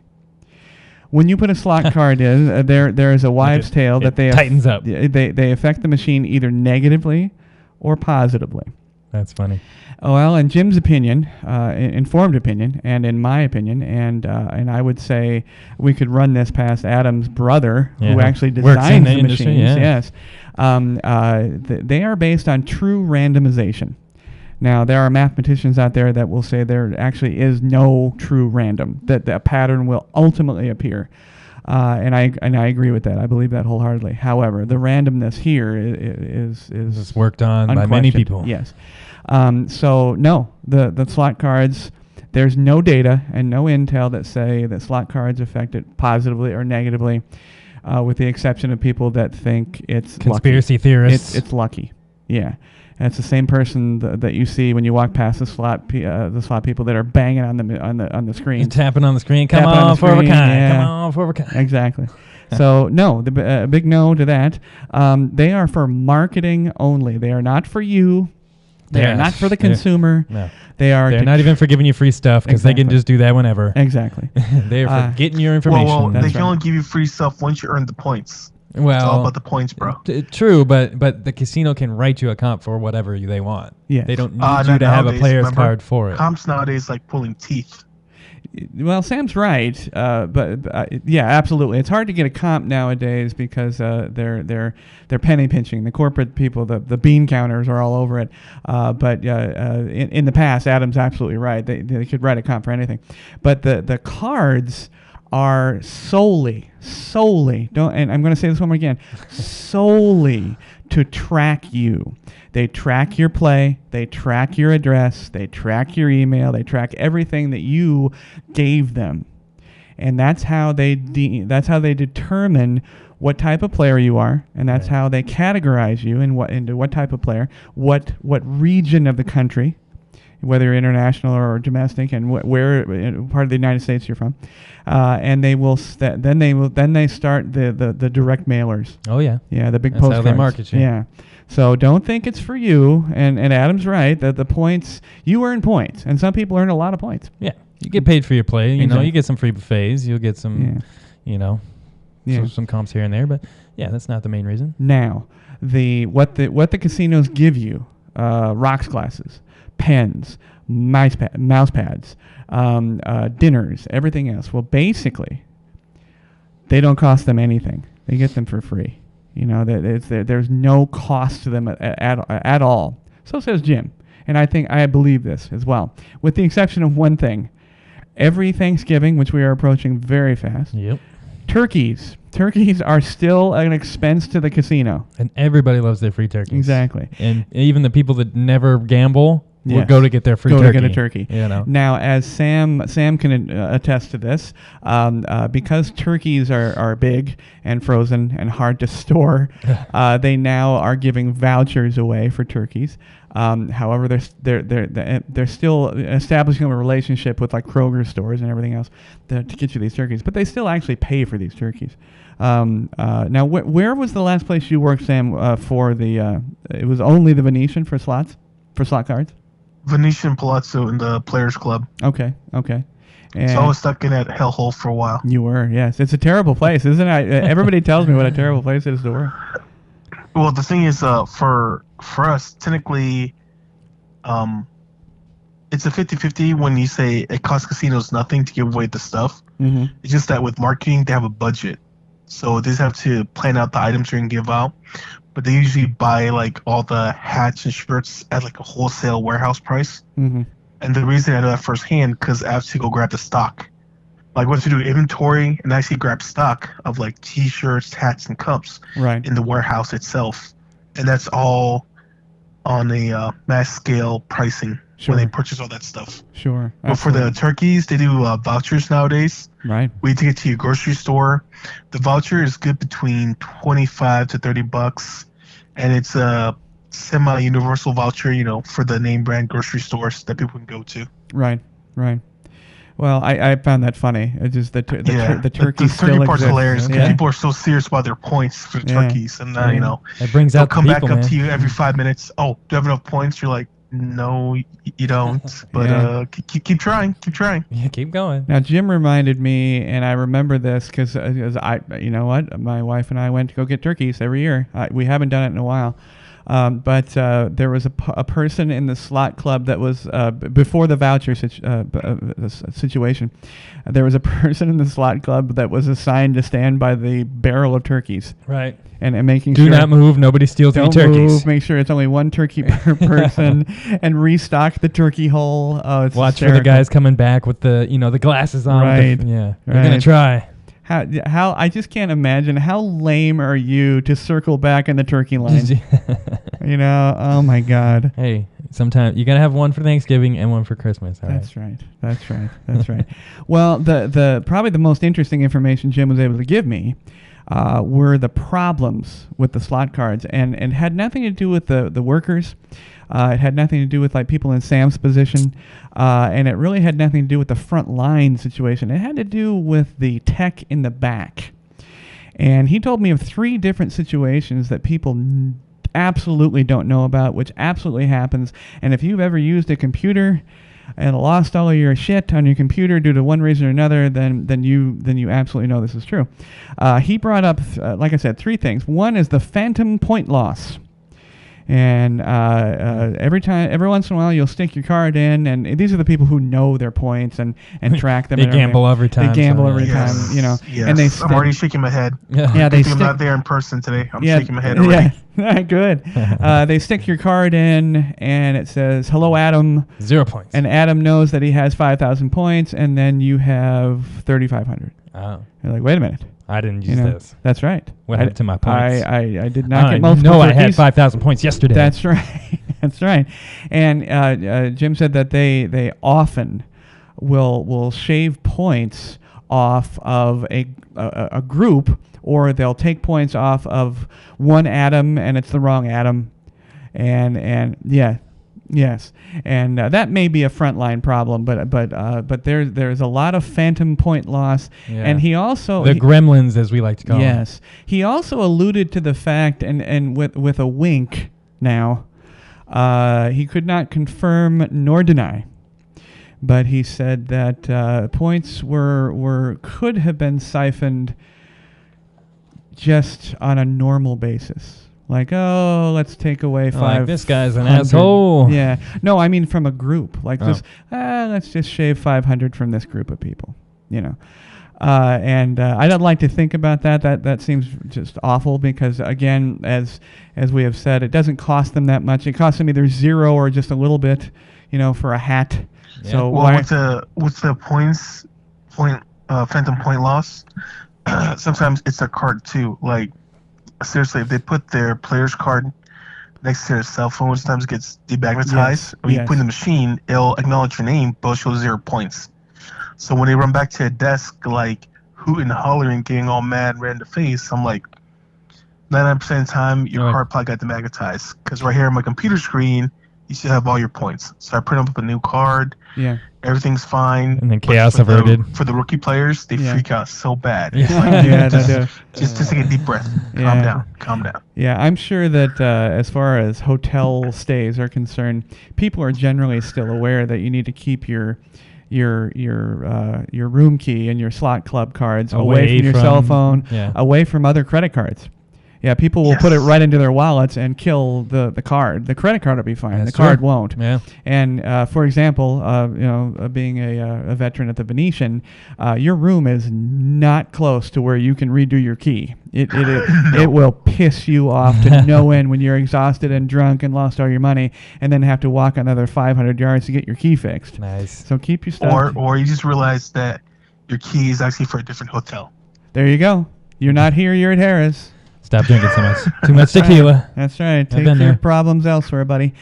When you put a slot card in, there is a wives' tale that they tightens up. They affect the machine either negatively or positively. That's funny. Well, in Jim's opinion, informed opinion, and in my opinion, and I would say we could run this past Adam's brother, who actually designs the machines. Yes, they are based on true randomization. Now, there are mathematicians out there that will say there actually is no true random, that a pattern will ultimately appear. And I agree with that. I believe that wholeheartedly. However, the randomness here is worked on by many people. Yes. So no, the slot cards, there's no data and no intel that say that slot cards affect it positively or negatively, with the exception of people that think it's conspiracy lucky. Theorists. It's lucky. Yeah. And it's the same person that you see when you walk past the slot people that are banging on the screen, tapping on the screen. Come on, for a kind. Yeah. Come on, for a kind. Exactly. So no, the big no to that. They are for marketing only. They are not for you. They are not for the consumer. No. They're not even for giving you free stuff, because they can just do that whenever. Exactly. They're for getting your information. Well, they can only give you free stuff once you earn the points. Well, it's all about the points, bro. True, but the casino can write you a comp for whatever they want. Yes. They don't need you to have a player's card for it. Comps nowadays like pulling teeth. Well, Sam's right, but yeah, absolutely. It's hard to get a comp nowadays because they're penny pinching. The corporate people, the bean counters are all over it. But in the past, Adam's absolutely right. They could write a comp for anything, but the cards are solely, and I'm going to say this one more again, solely to track you. They track your play, they track your address, they track your email, they track everything that you gave them. And that's how they determine what type of player you are, and that's how they categorize you into what type of player, what region of the country, whether you're international or domestic, and where part of the United States you're from, and they will then they start the direct mailers. Oh yeah, the big postcards. That's how they market you. Yeah, so don't think it's for you. And Adam's right that the points, you earn points, and some people earn a lot of points. Yeah, you get paid for your play. You know, you get some free buffets. You'll get some, some comps here and there. But yeah, that's not the main reason. Now, what the casinos give you, rocks glasses, pens, mouse pads, dinners, everything else. Well, basically, they don't cost them anything. They get them for free. You know, there's no cost to them at all. So says Jim, and I believe this as well, with the exception of one thing. Every Thanksgiving, which we are approaching very fast, turkeys are still an expense to the casino, and everybody loves their free turkeys. Exactly, and even the people that never gamble will go to get their free turkey. Go to get a turkey. You know. Now, as Sam can attest to this, because turkeys are big and frozen and hard to store, they now are giving vouchers away for turkeys. However, they're still establishing a relationship with like Kroger stores and everything else to get you these turkeys, but they still actually pay for these turkeys. Now, where was the last place you worked, Sam? For the it was only the Venetian for slot cards. Venetian Palazzo in the Players Club. Okay. And so I was stuck in that hellhole for a while. You were, yes. It's a terrible place, isn't it? Everybody tells me what a terrible place it is to work. Well, the thing is, for us, technically, it's a 50-50 when you say it costs casinos nothing to give away the stuff. Mm-hmm. It's just that with marketing, they have a budget. So they just have to plan out the items they're going to give out. But they usually buy like all the hats and shirts at like a wholesale warehouse price. Mm-hmm. And the reason I know that firsthand, because I have to go grab the stock. Like once you do inventory and actually grab stock of like T-shirts, hats, and cups in the warehouse itself. And that's all on a mass scale pricing. when they purchase all that stuff. Sure. But for the turkeys, they do vouchers nowadays. Right. We take it to your grocery store. The voucher is good between $25 to $30, and it's a semi-universal voucher, for the name brand grocery stores that people can go to. Right. Well, I found that funny. It's just the turkey the still turkey part's exists. hilarious because Yeah. people are so serious about their points for the turkeys, and it brings they'll out come the back people, up man. to you every 5 minutes. Oh, do you have enough points? You're like, no, you don't. But keep trying. Yeah, keep going. Now, Jim reminded me, and I remember this because you know what? My wife and I went to go get turkeys every year. We haven't done it in a while. But there was a person in the slot club that was before the voucher situation. There was a person in the slot club that was assigned to stand by the barrel of turkeys. Right. And making Do sure not move. Nobody steals any don't turkeys. move. Make sure it's only one turkey per person, and restock the turkey hole. Oh, it's Watch for hysterical. the guys coming back with the the glasses on. Right. You're Right. gonna try. How I just can't imagine how lame are you to circle back in the turkey line. Oh my God. Hey, sometimes you gotta have one for Thanksgiving and one for Christmas. All That's right. That's right. Well, the probably the most interesting information Jim was able to give me were the problems with the slot cards, and had nothing to do with the workers. It had nothing to do with like people in Sam's position, and it really had nothing to do with the front line situation. It had to do with the tech in the back. And he told me of 3 different situations that people absolutely don't know about, which absolutely happens. And if you've ever used a computer and lost all of your shit on your computer due to one reason or another, then you absolutely know this is true. He brought up, like I said, 3 things. One is the phantom point loss. And every once in a while, you'll stick your card in, and these are the people who know their points and track them. They and everything. gamble every time. They gamble so, every yeah. time, Yes. And they I'm already shaking my head. yeah, they I'm not there in person today. I'm shaking my head Yeah, already. good. They stick your card in, and it says, "Hello, Adam." 0 points. And Adam knows that he has 5,000 points, and then you have 3,500. Oh, You're like, wait a minute. I didn't use this. That's right. What happened to my points? I did not get multiple No, I had turkeys. 5,000 points yesterday. That's right. That's right. And Jim said that they often will shave points off of a group, or they'll take points off of one Adam, and it's the wrong Adam. And yes, and that may be a frontline problem, but there's a lot of phantom point loss, Yeah. and he also the gremlins, as we like to call them. yes, he also alluded to the fact, and with a wink now, he could not confirm nor deny, but he said that points could have been siphoned just on a normal basis. Like, oh, let's take away 500. Like, this guy's an asshole. Yeah. No, I mean from a group. Like, let's just shave 500 from this group of people, And I don't like to think about that. That seems just awful because, again, as we have said, it doesn't cost them that much. It costs them either 0 or just a little bit, for a hat. Yeah. So Well, why? with the phantom point loss, sometimes it's a card too. Like, seriously, if they put their player's card next to their cell phone, sometimes it gets demagnetized. Yes, When you yes. put in the machine, it'll acknowledge your name, but it'll show 0 points. So when they run back to a desk, like hooting and hollering, getting all mad, red in the face, I'm like, 99% of the time, your Right. card probably got demagnetized. Because right here on my computer screen, you should have all your points. So I print up a new card. Yeah. Everything's fine. And then But chaos for the- averted. For the rookie players, they Yeah. freak out so bad. Yeah. It's like, Yeah, they just, do. just take a deep breath. Yeah. Calm down. Yeah, I'm sure that as far as hotel stays are concerned, people are generally still aware that you need to keep your room key and your slot club cards away from your cell phone, yeah. away from other credit cards. Yeah, people will put it Yes. right into their wallets and kill the card. The credit card will be fine. That's the card true. won't. Yeah. And for example, being a veteran at the Venetian, your room is not close to where you can redo your key. It will piss you off to no end when you're exhausted and drunk and lost all your money, and then have to walk another 500 yards to get your key fixed. Nice. So keep your stuff. Or you just realize that your key is actually for a different hotel. There you go. You're not here. You're at Harris. Stop drinking so much. Too much tequila. That's right. I've Take been your there. problems elsewhere, buddy.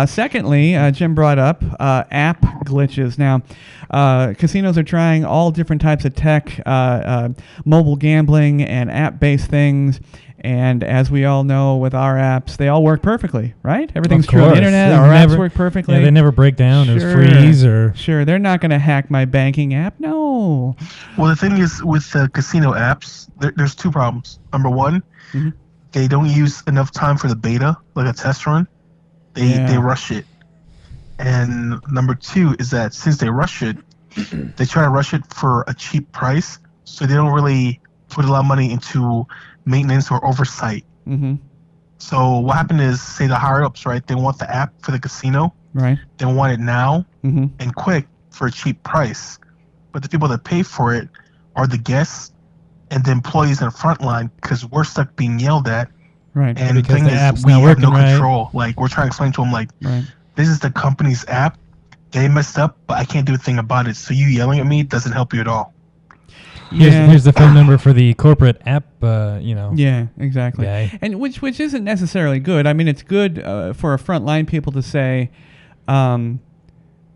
Secondly, Jim brought up app glitches. Now, casinos are trying all different types of tech, mobile gambling and app-based things. And as we all know with our apps, they all work perfectly, right? Everything's true on the internet. Our apps work perfectly. Yeah, they never break down or freeze or... Sure, they're not going to hack my banking app. No. Well, the thing is with casino apps, there's two problems. Number one, they don't use enough time for the beta, like a test run. They rush it. And number two is that since they rush it, they try to rush it for a cheap price, so they don't really put a lot of money into maintenance or oversight. So what happened is, say the higher ups, right? They want the app for the casino. Right. They want it now and quick for a cheap price. But the people that pay for it are the guests and the employees in the front line, because we're stuck being yelled at. Right. And the thing is, we have no control. Like, we're trying to explain to them, like, this is the company's app. They messed up, but I can't do a thing about it. So you yelling at me doesn't help you at all. Here's the phone number for the corporate app, Yeah, exactly. Guy. And which isn't necessarily good. I mean, it's good for a frontline people to say,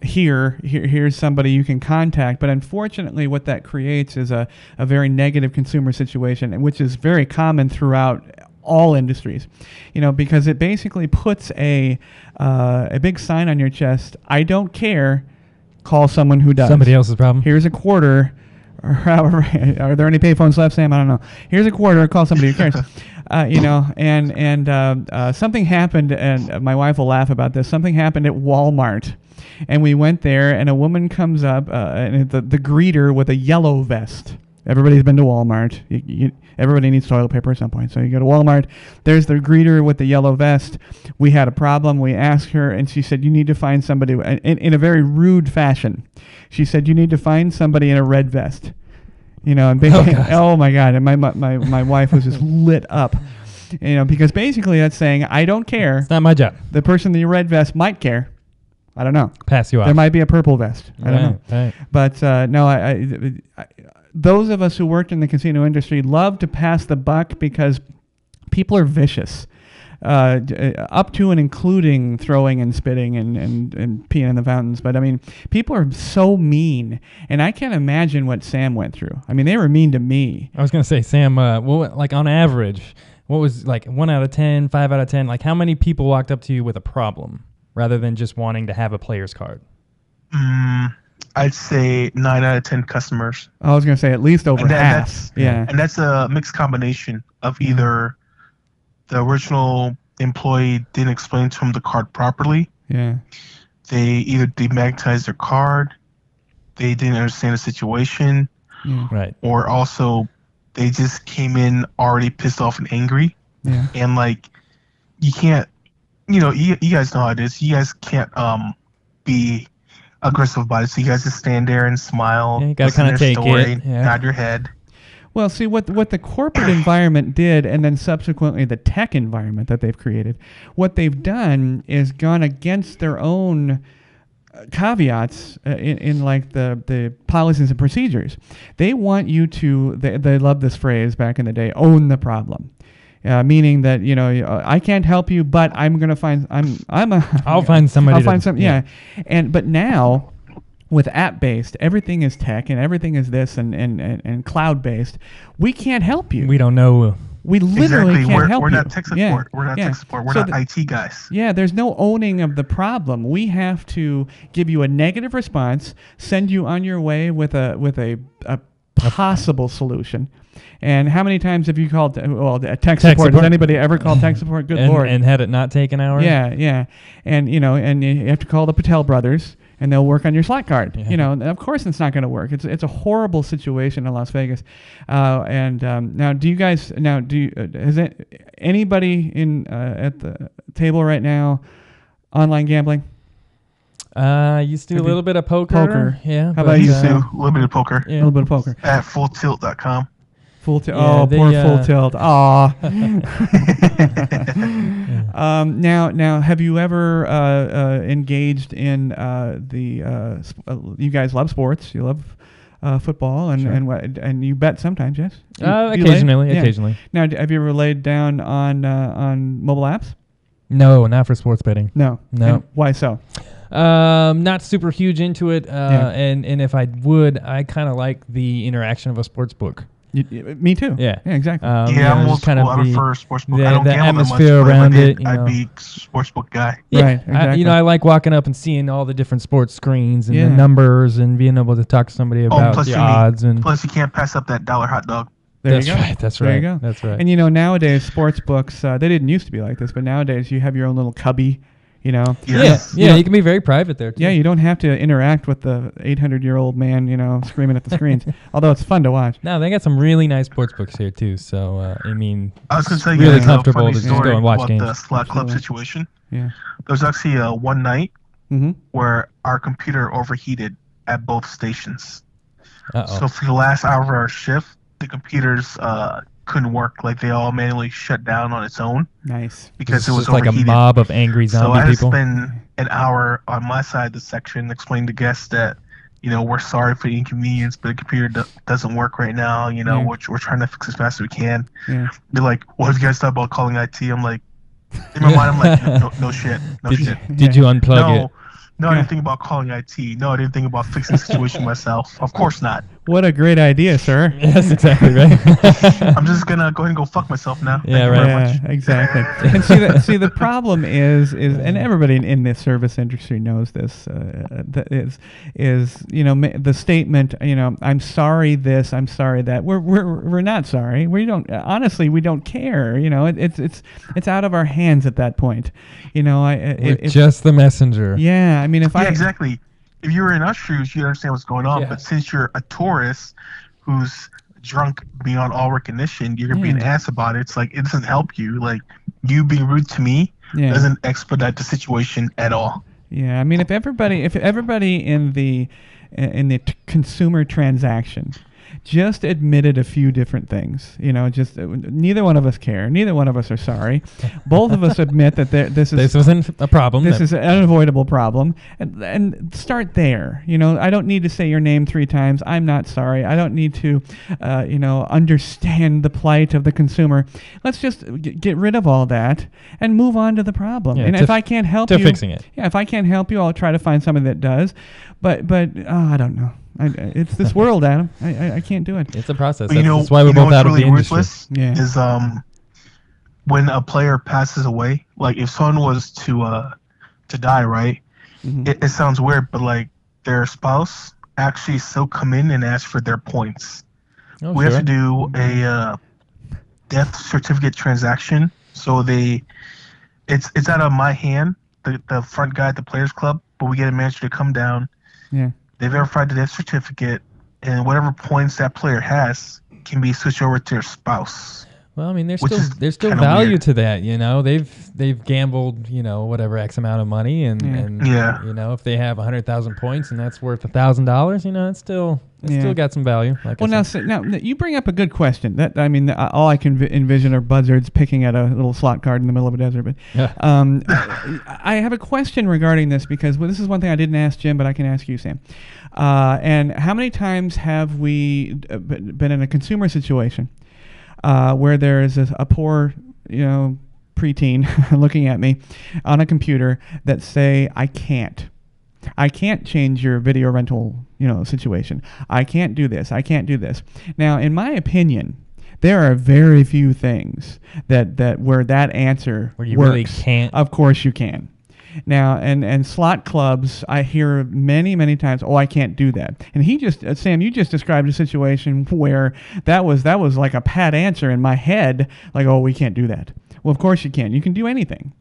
here's somebody you can contact. But unfortunately, what that creates is a very negative consumer situation, which is very common throughout all industries, because it basically puts a big sign on your chest. I don't care. Call someone who does. Somebody else's problem. Here's a quarter. Or however, are there any payphones left, Sam? I don't know. Here's a quarter. Call somebody who cares. Something happened, and my wife will laugh about this. Something happened at Walmart, and we went there, and a woman comes up, and the greeter with a yellow vest. Everybody's been to Walmart. Everybody needs toilet paper at some point. So you go to Walmart. There's the greeter with the yellow vest. We had a problem. We asked her, and she said, you need to find somebody, in a very rude fashion. She said, you need to find somebody in a red vest. And basically, oh my God. And my wife was just lit up. Because basically that's saying, I don't care. It's not my job. The person in the red vest might care. I don't know. Pass you off. There might be a purple vest. I don't know. Right. But no, I those of us who worked in the casino industry love to pass the buck because people are vicious, up to and including throwing and spitting and peeing in the fountains. But I mean, people are so mean, and I can't imagine what Sam went through. I mean, they were mean to me. I was going to say, Sam, like on average, what was like 1 out of 10, 5 out of 10? Like how many people walked up to you with a problem rather than just wanting to have a player's card? I'd say 9 out of 10 customers. I was going to say at least over half. And that's a mixed combination of either the original employee didn't explain to him the card properly. Yeah. They either demagnetized their card, they didn't understand the situation, right? Or also they just came in already pissed off and angry. Yeah. And like, you can't, you guys know how it is. You guys can't be aggressive about it, so you guys just stand there and smile. Yeah, you gotta kind of take it. Nod your head. Well, see what the corporate environment did, and then subsequently the tech environment that they've created. What they've done is gone against their own caveats in like the policies and procedures. They want you to. They love this phrase back in the day. Own the problem. Meaning that I can't help you, but I'm gonna find I'll find somebody. I'll find some. Yeah, but now with app based, everything is tech and everything is this and cloud based. We can't help you. We don't know. We literally can't help you. We're not tech support. Yeah. We're not tech support. We're not IT guys. Yeah, there's no owning of the problem. We have to give you a negative response, send you on your way with a possible solution. And how many times have you called tech support? Has anybody ever called tech support? Good Lord. And had it not taken hours? Yeah. And and you have to call the Patel brothers and they'll work on your Slack card. Yeah. Of course it's not going to work. It's a horrible situation in Las Vegas. Now do you guys has anybody in at the table right now online gambling? I used to do a little bit of poker. Yeah. How about you, Sam? A little bit of poker. Yeah. A little bit of poker. At fulltilt.com. Full tilt. Poor Full Tilt. Aw. Now, have you ever engaged in you guys love sports. You love football and you bet sometimes, yes? Occasionally. Now, have you ever laid down on mobile apps? No, not for sports betting. No. And why so? Not super huge into it, and if I would, I kind of like the interaction of a sports book. Me too. Yeah, exactly. I'm old school. I prefer sportsbook. I don't the gamble atmosphere that much, around but it. I'd be sportsbook guy. Yeah, right. Exactly. I like walking up and seeing all the different sports screens and the numbers and being able to talk to somebody about the odds. And plus, you can't pass up that $1 hot dog. That's right. There you go. That's right. And nowadays sports books they didn't used to be like this, but nowadays you have your own little cubby. Yes. Yeah, you can be very private there too. Yeah, you don't have to interact with the 800-year-old man, screaming at the screens. Although it's fun to watch. No, they got some really nice sports books here too. So I was going to tell you really comfortable to just go and watch games. The slot club situation. Yeah. There was actually one night where our computer overheated at both stations. Uh-oh. So for the last hour of our shift, the computers couldn't work. Like they all manually shut down on its own. Nice. Because it was just like overheated. a mob of angry zombie people. So I had people. to spend an hour on my side of the section explaining to guests that, we're sorry for the inconvenience, but the computer doesn't work right now. We're trying to fix as fast as we can. Yeah. They're like, what did you guys thought about calling IT? I'm like, in my mind, I'm like, no shit. Did you unplug it? No, I didn't think about calling IT. No, I didn't think about fixing the situation myself. Of course not. What a great idea, sir. Yes, exactly right. I'm just gonna go ahead and go fuck myself now. Yeah, Thank you very much. Exactly. And see the problem is, and everybody in this service industry knows this, the statement, I'm sorry this, I'm sorry that. We're not sorry. We don't care. It's out of our hands at that point. We're just the messenger. Yeah, I mean, exactly. If you were in our shoes, you'd understand what's going on. Yeah. But since you're a tourist who's drunk beyond all recognition, you're gonna be an ass about it. It's like it doesn't help you. Like you being rude to me doesn't expedite the situation at all. Yeah, I mean, if everybody in the consumer transaction just admitted a few different things, just neither one of us care, neither one of us are sorry. Both of us admit that this wasn't a problem. This is an unavoidable problem, and start there. I don't need to say your name 3 times. I'm not sorry. I don't need to, understand the plight of the consumer. Let's just get rid of all that and move on to the problem. And if I can't help you, fixing it. Yeah, if I can't help you, I'll try to find somebody that does. But I don't know. It's this world, Adam. I can't do it. It's a process. That's why we're both out of the industry. Is when a player passes away, like if someone was to die, right? Mm-hmm. It sounds weird, but like their spouse actually still come in and ask for their points. We have to do a death certificate transaction. So it's out of my hand, the front guy at the Players Club, but we get a manager to come down. Yeah. They verified the death certificate, and whatever points that player has can be switched over to their spouse. Well, I mean, there's still value to that, They've gambled, whatever X amount of money, and if they have 100,000 points and that's worth $1,000, it's still got some value. Now you bring up a good question. All I can envision are buzzards picking at a little slot card in the middle of a desert. But I have a question regarding this because this is one thing I didn't ask Jim, but I can ask you, Sam. And how many times have we been in a consumer situation where there is a poor, preteen looking at me on a computer that say, I can't change your video rental, situation. I can't do this. I can't do this. Now, in my opinion, there are very few things that where that answer where you works. Really can't. Of course you can. Now, and slot clubs, I hear many, many times, I can't do that. And Sam, you just described a situation where that was like a pat answer in my head, like, we can't do that. Well, of course you can. You can do anything.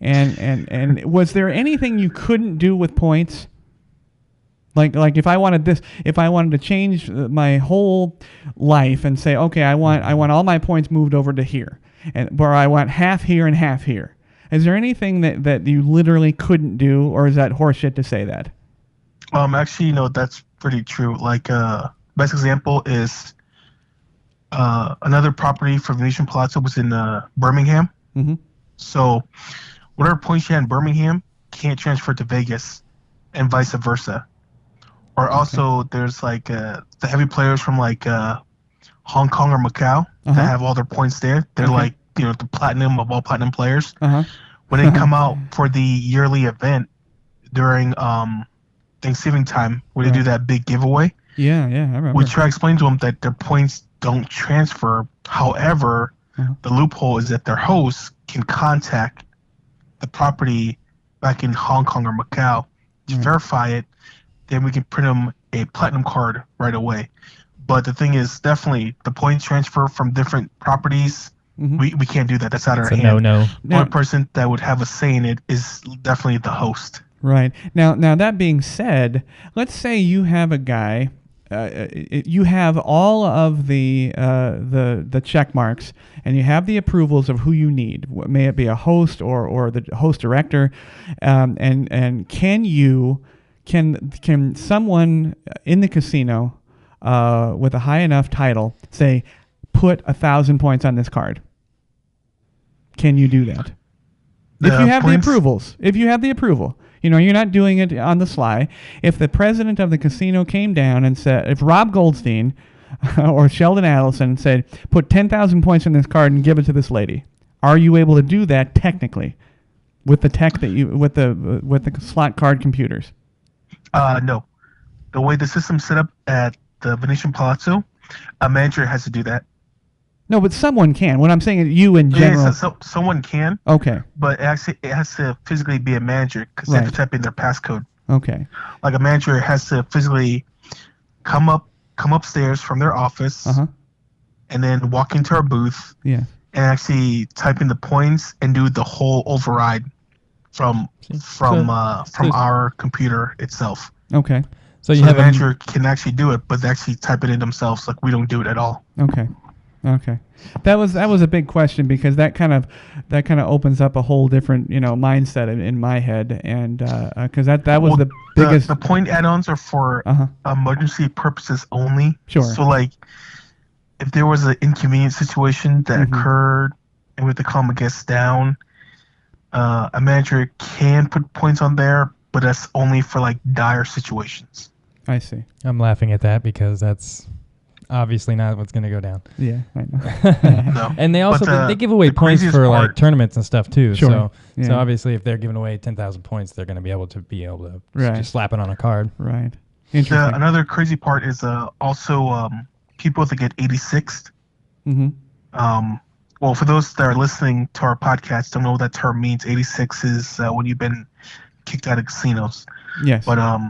And was there anything you couldn't do with points? Like if I wanted to change my whole life and say, okay, I want all my points moved over to here, and where I want half here and half here. Is there anything that you literally couldn't do, or is that horseshit to say that? Actually, that's pretty true. Like, best example is another property for Venetian Palazzo was in Birmingham. Mm-hmm. So whatever points you had in Birmingham can't transfer to Vegas, and vice versa. Or also, there's like the heavy players from like Hong Kong or Macau that have all their points there. They're like, the platinum of all platinum players. When they come out for the yearly event during Thanksgiving time, where they do that big giveaway. Yeah, I remember. We try to explain to them that their points don't transfer. However, the loophole is that their hosts can contact the property back in Hong Kong or Macau to verify it. Then we can print them a platinum card right away. But the thing is, definitely the points transfer from different properties. We can't do that. That's out of our hand. No. The only person that would have a say in it is definitely the host. Right. Now that being said, let's say you have a guy. You have all of the check marks, and you have the approvals of who you need. May it be a host or the host director, and can someone in the casino with a high enough title say, put 1,000 points on this card? Can you do that? If you have the approvals. If you have the approval. You're not doing it on the sly. If the president of the casino came down and said, if Rob Goldstein or Sheldon Adelson said, put 10,000 points on this card and give it to this lady, are you able to do that technically with the tech with the slot card computers? No. The way the system's set up at the Venetian Palazzo, a manager has to do that. No, but someone can. What I'm saying is you in general. Yeah, so someone can. Okay. But actually, it has to physically be a manager because they have to type in their passcode. Okay. Like a manager has to physically come upstairs from their office, and then walk into our booth. Yeah. And actually type in the points and do the whole override from our computer itself. Okay. So the manager can actually do it, but they actually type it in themselves. Like we don't do it at all. Okay. That was a big question because that kind of opens up a whole different mindset in my head, and because that was the biggest. The point add-ons are for emergency purposes only. Sure. So like, if there was an inconvenient situation that occurred and we have to calm a guest down, a manager can put points on there, but that's only for like dire situations. I see. I'm laughing at that because that's obviously not what's going to go down. Yeah, I know. No. And they also they give away points for like tournaments and stuff too. Sure. So obviously if they're giving away 10,000 points, they're going to be able to just slap it on a card. Right. Interesting. Another crazy part is also people that get 86th. Well, for those that are listening to our podcast, don't know what that term means. 86 is when you've been kicked out of casinos. Yes. But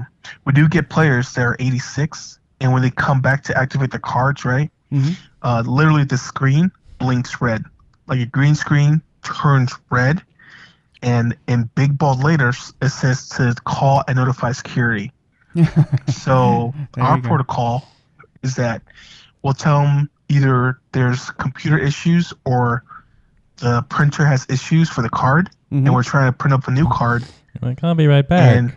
we do get players that are 86, and when they come back to activate the cards, right? Literally the screen blinks red. Like a green screen turns red, and in big bold letters it says to call and notify security. So our protocol is that we'll tell them either there's computer issues or the printer has issues for the card, and we're trying to print up a new card. Like, I'll be right back.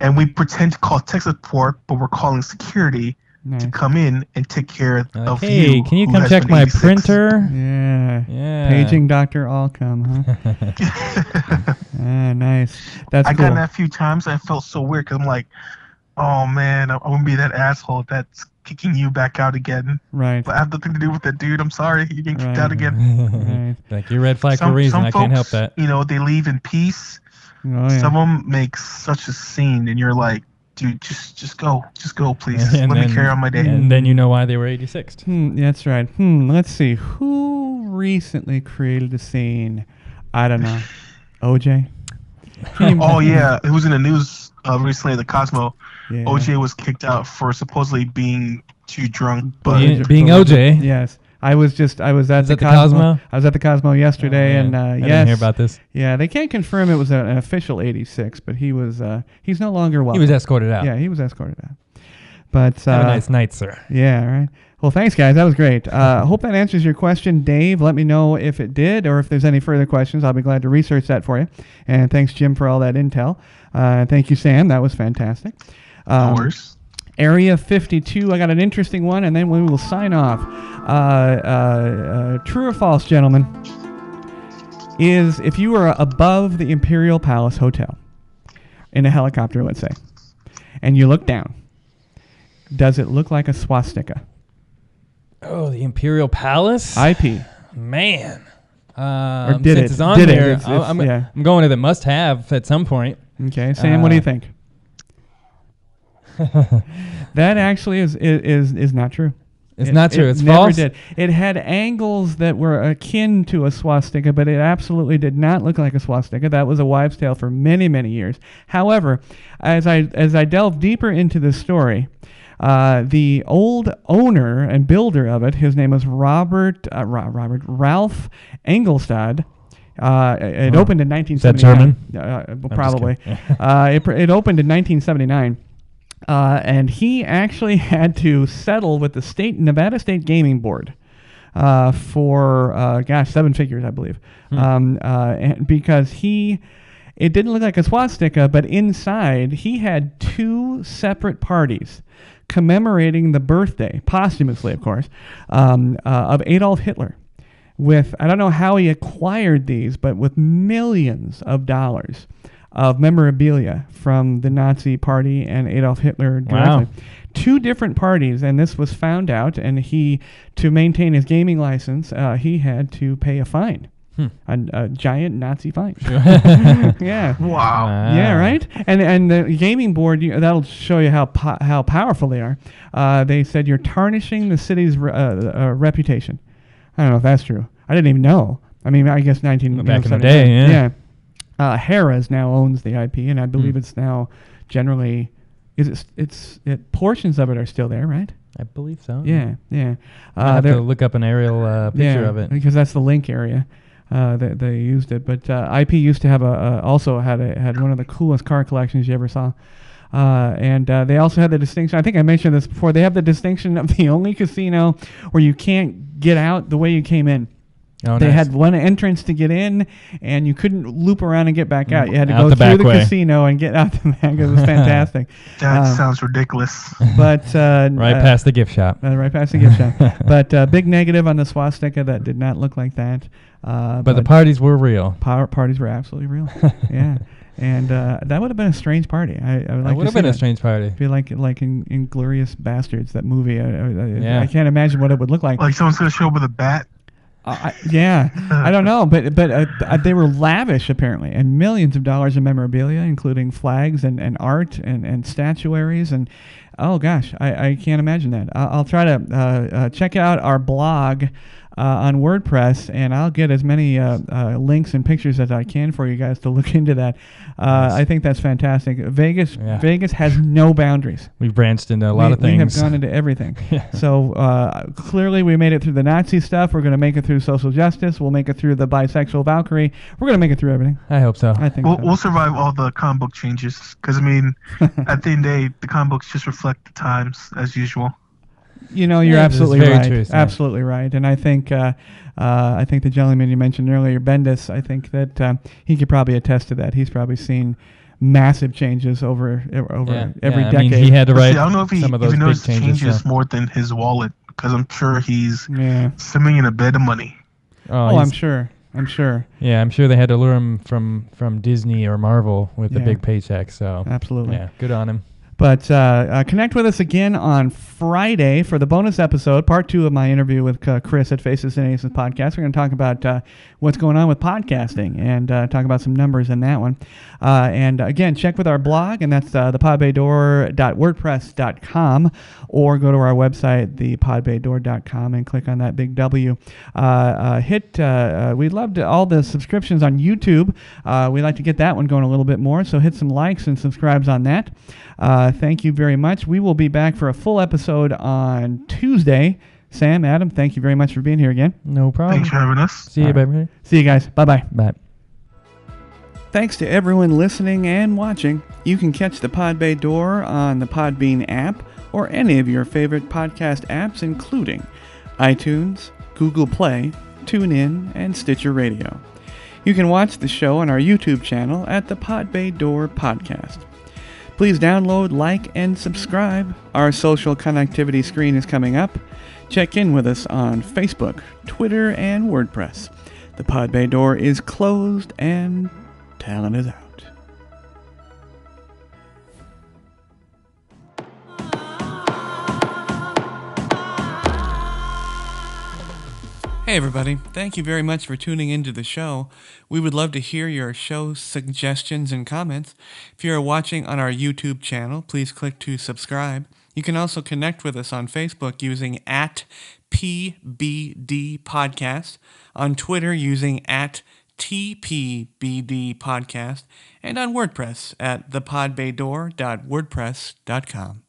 And we pretend to call tech support, but we're calling security to come in and take care of hey, you. Can you come check my printer? Yeah. Paging Dr. Allcom, huh? Nice. That's cool. I got that a few times. I felt so weird because I'm like, oh man, I wouldn't be that asshole that's kicking you back out again. Right. But I have nothing to do with that, dude. I'm sorry. You're getting kicked out again. Like, you're red flag for a reason. I can't help that. They leave in peace. Oh, yeah. Some of them make such a scene, and you're like, dude, just go, please. Let me carry on my day. And then you know why they were 86th. That's right. Let's see. Who recently created a scene? I don't know. OJ? Oh, yeah. It was in the news recently, the Cosmo. Yeah. OJ was kicked out for supposedly being too drunk. But being OJ? Yes. I was at the Cosmo. I was at the Cosmo yesterday, and I didn't hear about this. Yeah, they can't confirm it was an official 86, but he was he's no longer welcome. He was escorted out. Yeah, he was escorted out. But have a nice night, sir. Yeah, right. Well, thanks, guys. That was great. Hope that answers your question, Dave. Let me know if it did, or if there's any further questions. I'll be glad to research that for you. And thanks, Jim, for all that intel. Thank you, Sam. That was fantastic. Of course. Area 52, I got an interesting one, and then we will sign off. True or false, gentlemen, is if you are above the Imperial Palace Hotel in a helicopter, let's say, and you look down, Does it look like a swastika? Oh, the Imperial Palace? IP. Man. Or did since it? it's on Did it? there, It's- I'm going to the must-have at some point. Okay, Sam, what do you think? That actually is not true. It's not true. It's never false? did. It had angles that were akin to a swastika, but it absolutely did not look like a swastika. That was a wives' tale for many, many years. However, as I delve deeper into this story, the old owner and builder of it, his name was Ralph Engelstad. It opened in 1979. Is that German? Probably. It opened in 1979. And he actually had to settle with the Nevada State Gaming Board for 7 figures, I believe, and because it didn't look like a swastika, but inside he had 2 separate parties commemorating the birthday, posthumously, of course, of Adolf Hitler. I don't know how he acquired these, but with millions of dollars of memorabilia from the Nazi Party and Adolf Hitler directly. Wow. 2 different parties, and this was found out, and to maintain his gaming license, he had to pay a fine. A giant Nazi fine. Yeah. Wow. Yeah, right? And the gaming board, that'll show you how powerful they are. They said you're tarnishing the city's reputation. I don't know if that's true. I didn't even know. I mean, I guess Back in the day, yeah. Harrah's now owns the IP, and I believe it's now generally, portions of it are still there, right? I believe so. Yeah. I have to look up an aerial picture of it. Because that's the link area. They used it, but IP used to have had one of the coolest car collections you ever saw. And they also had the distinction, I think I mentioned this before, they have the distinction of the only casino where you can't get out the way you came in. Oh, they nice. had one entrance to get in, and you couldn't loop around and get back out. You had to Out go the through the back way. casino and get out the back. It was fantastic. That sounds ridiculous. But right past the gift shop. right past the gift shop. But big negative on the swastika. That did not look like that. But the parties were real. Parties were absolutely real. Yeah. And that would have been a strange party. I would like It would have been a strange party. Be like in Inglourious Bastards, that movie. I can't imagine what it would look like. Like someone's gonna show up with a bat. I don't know, but they were lavish apparently, and millions of dollars in memorabilia, including flags and art and statuaries, and oh gosh, I can't imagine that. I'll try to check out our blog on WordPress, and I'll get as many links and pictures as I can for you guys to look into that. Nice. I think that's fantastic. Vegas has no boundaries. We've branched into a lot of things. We have gone into everything. So clearly we made it through the Nazi stuff. We're going to make it through social justice. We'll make it through the bisexual Valkyrie. We're going to make it through everything. I hope so. I think We'll survive all the comic book changes. Because, I mean, at the end of the day, the comic books just reflect the times as usual. You're absolutely very right. true, Sam. Absolutely right. And I think the gentleman you mentioned earlier, Bendis, I think that he could probably attest to that. He's probably seen massive changes over every decade. I mean, he had to write I don't know if he some of those even big knows changes. changes more than his wallet. Because I'm sure he's Yeah. swimming in a bed of money. Oh, I'm sure. Yeah, I'm sure they had to lure him from Disney or Marvel with the Yeah. big paycheck. So Absolutely. yeah, good on him. But connect with us again on Friday for the bonus episode, part 2 of my interview with Chris at Faces and Aces Podcast. We're going to talk about what's going on with podcasting and talk about some numbers in that one. And again, check with our blog, and that's thepodbaydoor.wordpress.com, or go to our website, thepodbaydoor.com, and click on that big W. We loved all the subscriptions on YouTube. We'd like to get that one going a little bit more, so hit some likes and subscribes on that. Thank you very much. We will be back for a full episode on Tuesday. Sam, Adam, thank you very much for being here again. No problem. Thanks for having us. See you, baby. See you guys. Bye-bye. Bye. Thanks to everyone listening and watching. You can catch the Podbay Door on the Podbean app or any of your favorite podcast apps, including iTunes, Google Play, TuneIn, and Stitcher Radio. You can watch the show on our YouTube channel at the Podbay Door Podcast. Please download, like, and subscribe. Our social connectivity screen is coming up. Check in with us on Facebook, Twitter, and WordPress. The Podbay Door is closed and talent is out. Hey everybody, thank you very much for tuning into the show. We would love to hear your show suggestions and comments. If you are watching on our YouTube channel, please click to subscribe. You can also connect with us on Facebook using @PBD Podcast, on Twitter using @TPBD Podcast, and on WordPress at thepodbaydoor.wordpress.com.